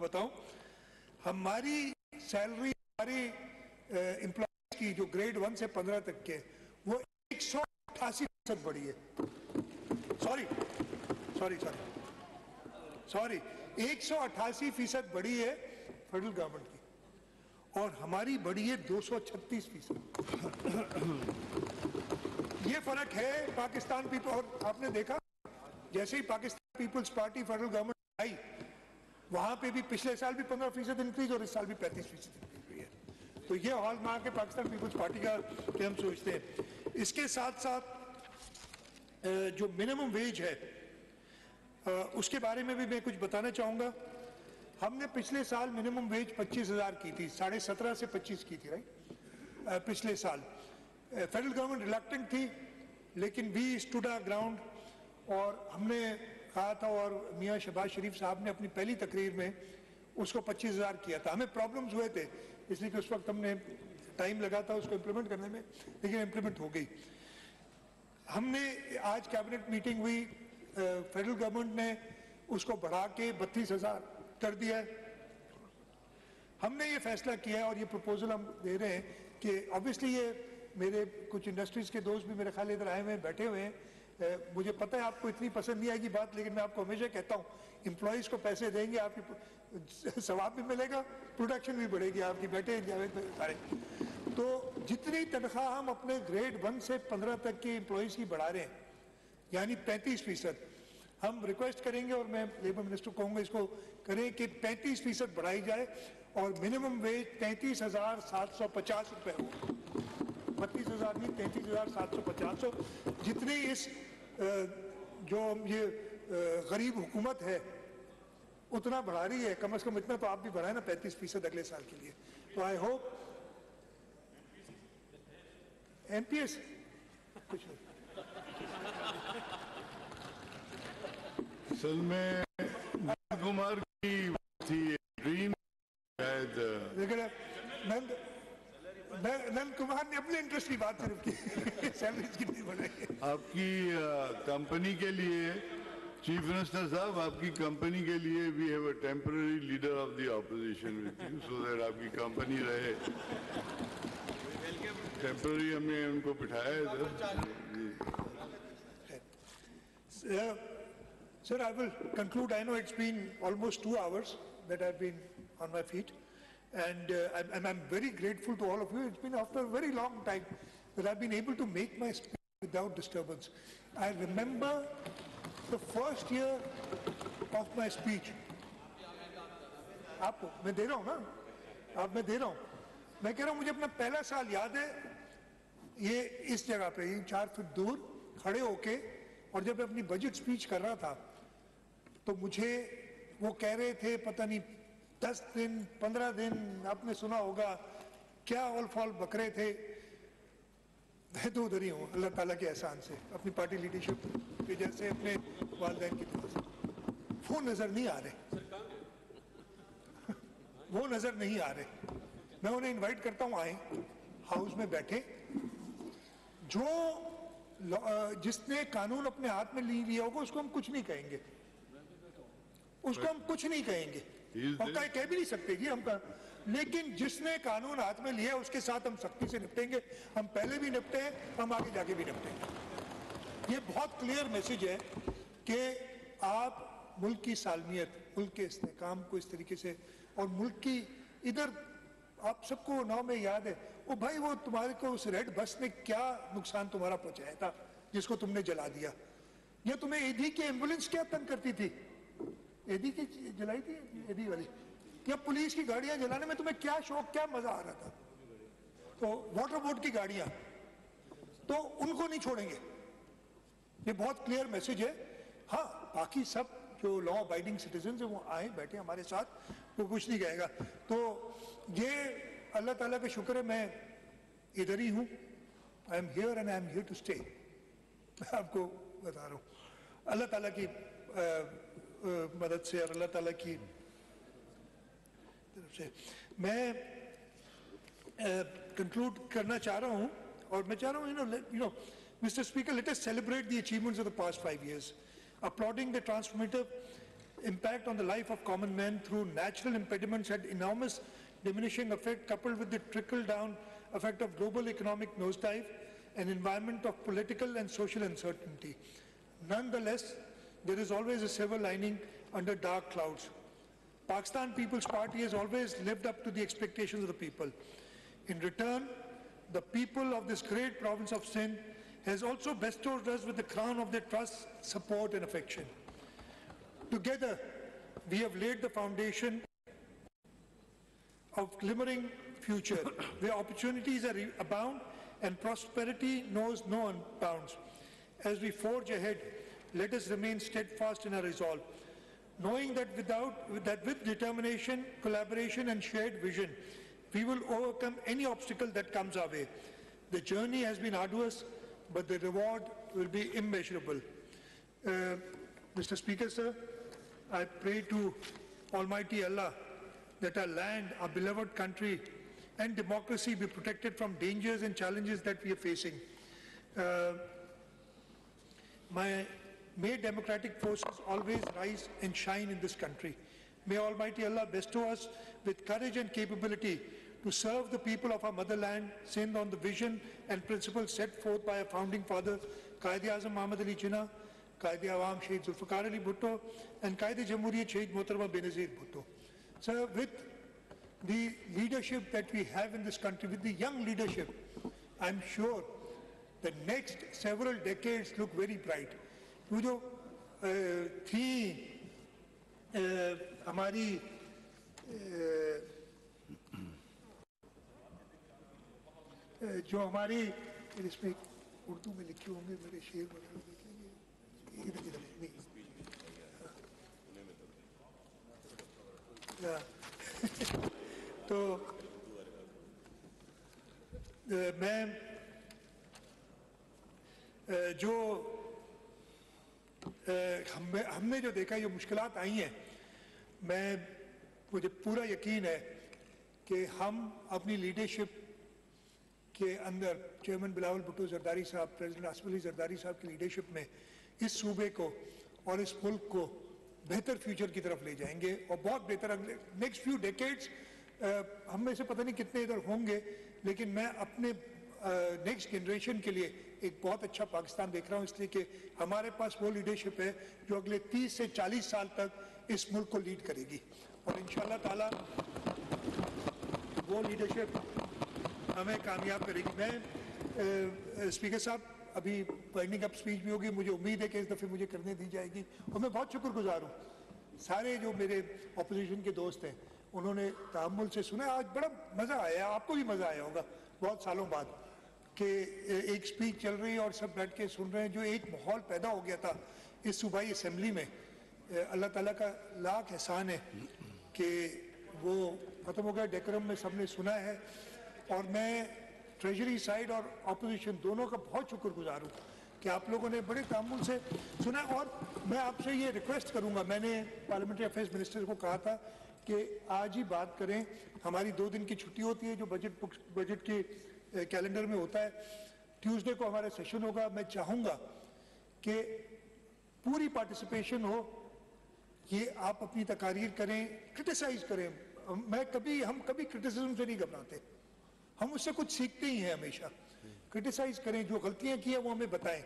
बताऊं, हमारी सैलरी हमारी एम्प्लॉयज की जो ग्रेड 1 से 15 तक के, वो 188% बढ़ी है। सॉरी 188% बढ़ी है फेडरल गवर्नमेंट की, और हमारी बढ़ी है 236%। ये फर्क है पाकिस्तान पीपल। और आपने देखा जैसे ही पाकिस्तान पीपल्स पार्टी फेडरल गवर्नमेंट आई, वहां पे भी पिछले साल भी 15% इंक्रीज और इस साल भी 35% इंक्रीज हुई है। तो ये हॉलमार्क है पाकिस्तान पीपल्स पार्टी का कि हम सोचते हैं। इसके साथ साथ जो मिनिमम वेज है उसके बारे में भी मैं कुछ बताना चाहूँगा। हमने पिछले साल मिनिमम वेज 25,000 की थी, 17.5 से 25 की थी, राइट? पिछले साल फेडरल गवर्नमेंट रिलक्टेंट थी, लेकिन वी स्टूड आवर ग्राउंड, और हमने कहा था, और मियाँ शहबाज शरीफ साहब ने अपनी पहली तकरीर में उसको 25,000 किया था। हमें प्रॉब्लम्स हुए थे, इसलिए कि उस वक्त हमने टाइम लगा था उसको इम्प्लीमेंट करने में, लेकिन इम्प्लीमेंट हो गई। हमने आज कैबिनेट मीटिंग हुई, फेडरल गवर्नमेंट ने उसको बढ़ा के 32,000 कर दिया है। हमने ये फैसला किया है और ये प्रपोजल हम दे रहे हैं कि ऑब्वियसली ये मेरे कुछ इंडस्ट्रीज के दोस्त भी मेरे ख्याल इधर आए हुए हैं, बैठे हुए हैं। मुझे पता है आपको इतनी पसंद नहीं आएगी बात, लेकिन मैं आपको हमेशा कहता हूँ एम्प्लॉयज़ को पैसे देंगे, आपकी सवाब भी मिलेगा, प्रोडक्शन भी बढ़ेगी आपकी, बैठे जावेद सारे। तो जितनी तनख्वाह हम अपने ग्रेड 1 से 15 तक के एम्प्लॉइज की बढ़ा रहे हैं, यानी 35%, हम रिक्वेस्ट करेंगे और मैं लेबर मिनिस्टर को कहूँगा इसको करें कि 35% बढ़ाई जाए और मिनिमम वेज 33,750 रुपये हो। 32,000 नहीं, 33,750 हो। जितनी इस जो ये गरीब हुकूमत है उतना बढ़ा रही है, कम से कम इतना तो आप भी बढ़ाए ना, 35% अगले साल के लिए। तो आई होप एमपीएस कुछ नहीं। असल में कुमार की थी ड्रीम शायद, लेकिन नंद कुमार ने अपने इंटरेस्ट की बात सिर्फ की, सैलरीज कितनी बढ़ाई। आपकी कंपनी के लिए चीफ मिनिस्टर साहब, आपकी कंपनी के लिए we have a temporary leader of the opposition with you so that आपकी कंपनी रहे। टेम्पररी हमने उनको बिठाया है इधर। Sir, I will conclude. I know it's been almost 2 hours that I've been on my feet, and I'm very grateful to all of you. It's been after a very long time that I've been able to make my speech without disturbance. I remember the first year of my speech. आपको मैं दे रहा हूँ ना, आप मैं दे रहा हूँ, मैं कह रहा हूँ मुझे अपना पहला साल याद है, ये इस जगह पे 4 फीट दूर खड़े होके, और जब मैं अपनी बजट स्पीच कर रहा था तो मुझे वो कह रहे थे पता नहीं 10 दिन 15 दिन आपने सुना होगा क्या ऑल फॉल बकरे थे। मैं तो उधर ही हूँ अल्लाह ताला के एहसान से, अपनी पार्टी लीडरशिप के जैसे अपने वालिदैन की तरफ से। वो नजर नहीं आ रहे, वो नजर नहीं आ रहे। मैं उन्हें इनवाइट करता हूँ आए, हाउस में बैठे। जो जिसने कानून अपने हाथ में लिया होगा उसको हम कुछ नहीं कहेंगे, उसको हम कुछ नहीं कहेंगे, और कह भी नहीं सकते जी हम। लेकिन जिसने कानून हाथ में लिया उसके साथ हम सख्ती से निपटेंगे। हम पहले भी निपटे हैं, हम आगे जाके भी निपटेंगे। ये बहुत क्लियर मैसेज है कि आप मुल्क की सालमियत, मुल्क के इस्तेहकाम को इस तरीके से, और मुल्क की इधर आप सबको नाव में याद है वो भाई वो तुम्हारे को उस रेड बस ने क्या नुकसान तुम्हारा पहुंचाया था जिसको तुमने जला दिया, या तुम्हें एडी की एम्बुलेंस क्या तंग करती थी, एडी की जलाई थी एडी वाली, या पुलिस की गाड़ियां जलाने में तुम्हें क्या शौक, क्या मजा आ रहा था। तो वाटर बोर्ड की गाड़ियां, तो उनको नहीं छोड़ेंगे। ये बहुत क्लियर मैसेज है। हाँ, बाकी सब जो लॉ अबाइडिंग सिटीजन है वो आए बैठे हमारे साथ, वो कुछ नहीं कहेगा। तो ये अल्लाह ताला का शुक्र है मैं इधर ही हूँ। I am here and I am here to stay. मैं आपको बता रहा हूँ अल्लाह ताला की मदद से और अल्लाह ताला की तरफ से मैं कंक्लूड करना चाह रहा हूँ। और मैं चाह रहा हूँ you know Mr. Speaker, let us celebrate the achievements of the past 5 years, applauding the transformative impact on the life of common men through natural impediments had enormous diminishing effect, coupled with the trickle-down effect of global economic nosedive, an environment of political and social uncertainty. Nonetheless, there is always a silver lining under dark clouds. Pakistan People's Party has always lived up to the expectations of the people. In return, the people of this great province of Sindh has also bestowed us with the crown of their trust, support and affection. Together, we have laid the foundation of glimmering future, where opportunities are abound and prosperity knows no bounds. As we forge ahead, let us remain steadfast in our resolve, knowing that with determination, collaboration and shared vision, we will overcome any obstacle that comes our way. The journey has been arduous, but the reward will be immeasurable. Mr. Speaker, sir, I pray to Almighty Allah that our land, our beloved country and democracy be protected from dangers and challenges that we are facing. May democratic forces always rise and shine in this country. May Almighty Allah bestow us with courage and capability to serve the people of our motherland, Sindh, on the vision and principles set forth by our founding father, Qaid-e-Azam Muhammad Ali Jinnah, Qaid-e-Awam Shaheed Zulfikar Ali Bhutto, and Qaid-e-Jamhuriyat Shaheed Mohtarama Benazir Bhutto. Sir, with the leadership that we have in this country, with the young leadership, I'm sure the next several decades look very bright. वो जो थी हमारी जो हमारी इसमें उर्दू में लिखे होंगे मेरे शेर वगैरह देखेंगे इधर नहीं तो मैं जो हमने जो देखा ये मुश्किलात आई हैं, मुझे पूरा यकीन है कि हम अपनी लीडरशिप के अंदर चेयरमैन बिलावल भुट्टो जरदारी साहब, प्रेसिडेंट आसिफ अली जरदारी साहब की लीडरशिप में इस सूबे को और इस मुल्क को बेहतर फ्यूचर की तरफ ले जाएंगे और बहुत बेहतर अगले नेक्स्ट फ्यू डेकेड्स हम में से पता नहीं कितने इधर होंगे, लेकिन मैं अपने नेक्स्ट जनरेशन के लिए एक बहुत अच्छा पाकिस्तान देख रहा हूँ, इसलिए कि हमारे पास वो लीडरशिप है जो अगले 30 से 40 साल तक इस मुल्क को लीड करेगी और इंशाअल्लाह ताला वो लीडरशिप हमें कामयाब करेगी। मैं स्पीकर साहब अभी वाइंडिंग अप स्पीच भी होगी, मुझे उम्मीद है कि इस दफ़े मुझे करने दी जाएगी और मैं बहुत शुक्रगुजार हूँ सारे जो मेरे अपोजिशन के दोस्त हैं, उन्होंने तहम्मुल से सुना। आज बड़ा मज़ा आया, आपको भी मज़ा आया होगा बहुत सालों बाद कि एक स्पीच चल रही है और सब बैठ के सुन रहे हैं। जो एक माहौल पैदा हो गया था इस सूबाई असम्बली में, अल्लाह ताला का लाख एहसान है कि वो ख़त्म हो गया, डेकोरम में सबने सुना है और मैं ट्रेजरी साइड और अपोजिशन दोनों का बहुत शुक्रगुजार हूँ कि आप लोगों ने बड़े तामुल से सुना। और मैं आपसे ये रिक्वेस्ट करूँगा, मैंने पार्लियामेंट्री अफेयर्स मिनिस्टर को कहा था कि आज ही बात करें, हमारी 2 दिन की छुट्टी होती है जो बजट के कैलेंडर में होता है, ट्यूसडे को हमारा सेशन होगा। मैं चाहूँगा कि पूरी पार्टिसिपेशन हो, ये आप अपनी तकारीर करें, क्रिटिसाइज करें। हम कभी क्रिटिसिज्म से नहीं घबराते, हम उससे कुछ सीखते ही हैं हमेशा। क्रिटिसाइज करें, जो गलतियां की हैं वो हमें बताएं,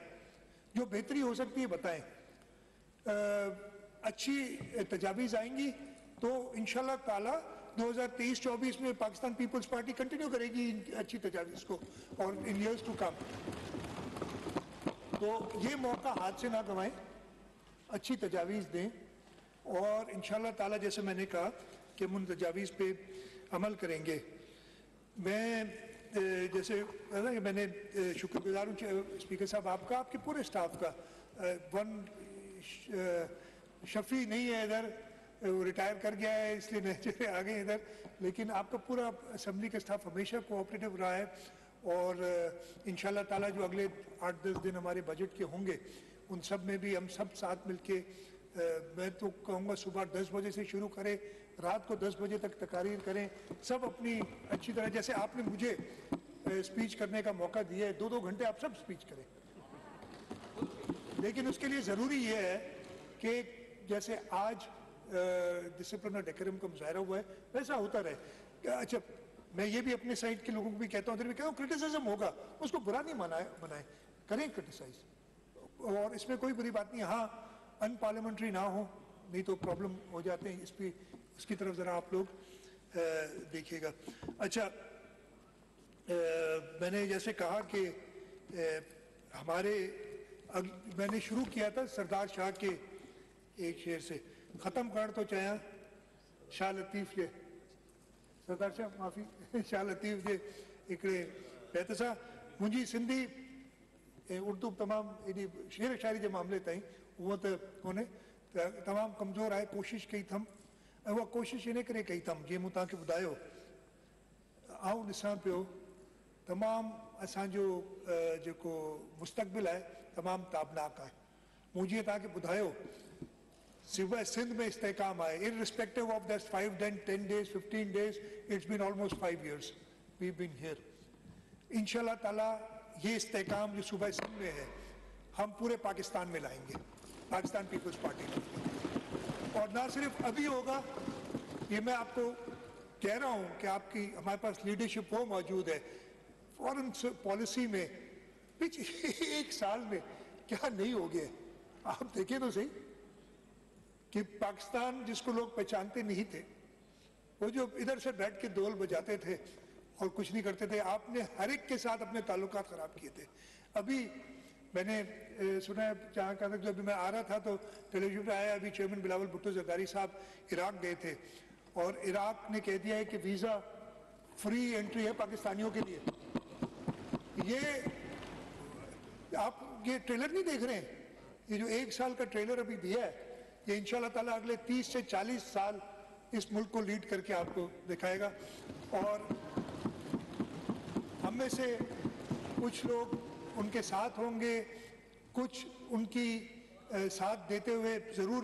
जो बेहतरी हो सकती है बताएं। अच्छी तजावीज़ आएंगी तो इंशाल्लाह ताला 2023-24 में पाकिस्तान पीपल्स पार्टी कंटिन्यू करेगी अच्छी तजावीज़ को और इन ईयर्स टू कम। तो ये मौका हाथ से ना गंवाएं, अच्छी तजावीज़ दें और इंशाल्लाह ताला जैसे मैंने कहा कि हम उन तजावीज़ पे अमल करेंगे। मैं जैसे मैंने शुक्रगुजार हूँ स्पीकर साहब आपका, आपके पूरे स्टाफ का। शफी नहीं है इधर, वो रिटायर कर गया है इसलिए नए आ गए इधर, लेकिन आपका पूरा असेंबली का स्टाफ हमेशा कोऑपरेटिव रहा है और इंशाल्लाह ताला जो अगले 8-10 दिन हमारे बजट के होंगे उन सब में भी हम सब साथ मिलके, मैं तो कहूँगा सुबह 10 बजे से शुरू करें, रात को 10 बजे तक तकारीर करें, सब अपनी अच्छी तरह, जैसे आपने मुझे स्पीच करने का मौका दिया है, 2-2 घंटे आप सब स्पीच करें। लेकिन उसके लिए ज़रूरी ये है कि जैसे आज डिसिप्लिन और डेकोरम का मुजाहरा हुआ है वैसा होता रहे। अच्छा, मैं ये भी अपने साइड के लोगों को भी कहता हूँ, इधर भी कहता हूँ, क्रिटिसिज्म होगा उसको बुरा नहीं बनाए, करें क्रिटिसाइज और इसमें कोई बुरी बात नहीं। हाँ, अनपार्लियामेंट्री ना हो, नहीं तो प्रॉब्लम हो जाते हैं, इसकी तरफ ज़रा आप लोग देखिएगा। अच्छा, मैंने जैसे कहा कि मैंने शुरू किया था सरदार शाह के एक शेर से, ख़त्म कर तो चाहे शाह लतीफ़ जे, सरदार शाह माफ़ी शाह लतीफ़ जे हिकिड़े बैत सां मुंहिंजी सिंधी उर्दू तमामु एॾी शेर शाइरी जे मामले ताईं उहो त कोन्हे, तमामु कमज़ोर आहे। कोशिशि कई अथमि ऐं उहा कोशिशि इन करे कई अथमि जीअं मूं तव्हांखे ॿुधायो, आउं ॾिसां पियो तमामु असांजो जेको मुस्तक़बिल आहे तमामु ताबनाक आहे। मूं जीअं तव्हांखे ॿुधायो सूबे सिंध में इस्तेकाम आहे, irrespective of that 5, 10 days, 15 days, it's been almost 5 years we've been here. इंशाल्लाह ताला ये इस्तेकाम जो सूबे सिंध में है हम पूरे पाकिस्तान में लाएंगे, पाकिस्तान पीपल्स पार्टी में। और ना सिर्फ अभी होगा, ये मैं आपको कह रहा हूँ कि हमारे पास लीडरशिप वो मौजूद है। फॉरेन पॉलिसी में पिछले 1 साल में क्या नहीं हो गया, आप देखें तो सही कि पाकिस्तान जिसको लोग पहचानते नहीं थे وہ جو ادھر سے بیٹھ کے دول بجاتے تھے اور کچھ نہیں کرتے تھے, آپ نے ہر ایک کے ساتھ اپنے تعلقات خراب کیے تھے. ابھی میں نے سنا ہے جہاں کا جو ابھی میں آ رہا تھا تو ٹیلی ویژن پہ آیا, ابھی چیئرمین بلاول بھٹو زرداری صاحب عراق گئے تھے اور عراق نے کہہ دیا ہے کہ ویزا فری انٹری ہے پاکستانیوں کے لیے. یہ آپ یہ ٹریلر نہیں دیکھ رہے ہیں, یہ جو 1 سال کا ٹریلر ابھی دیا ہے یہ انشاءاللہ تعالیٰ اگلے 30 سے 40 سال اس ملک کو لیڈ کر کے آپ کو دکھائے گا. اور ہم میں سے کچھ لوگ ان کے ساتھ ہوں گے, کچھ ان کی ساتھ دیتے ہوئے ضرور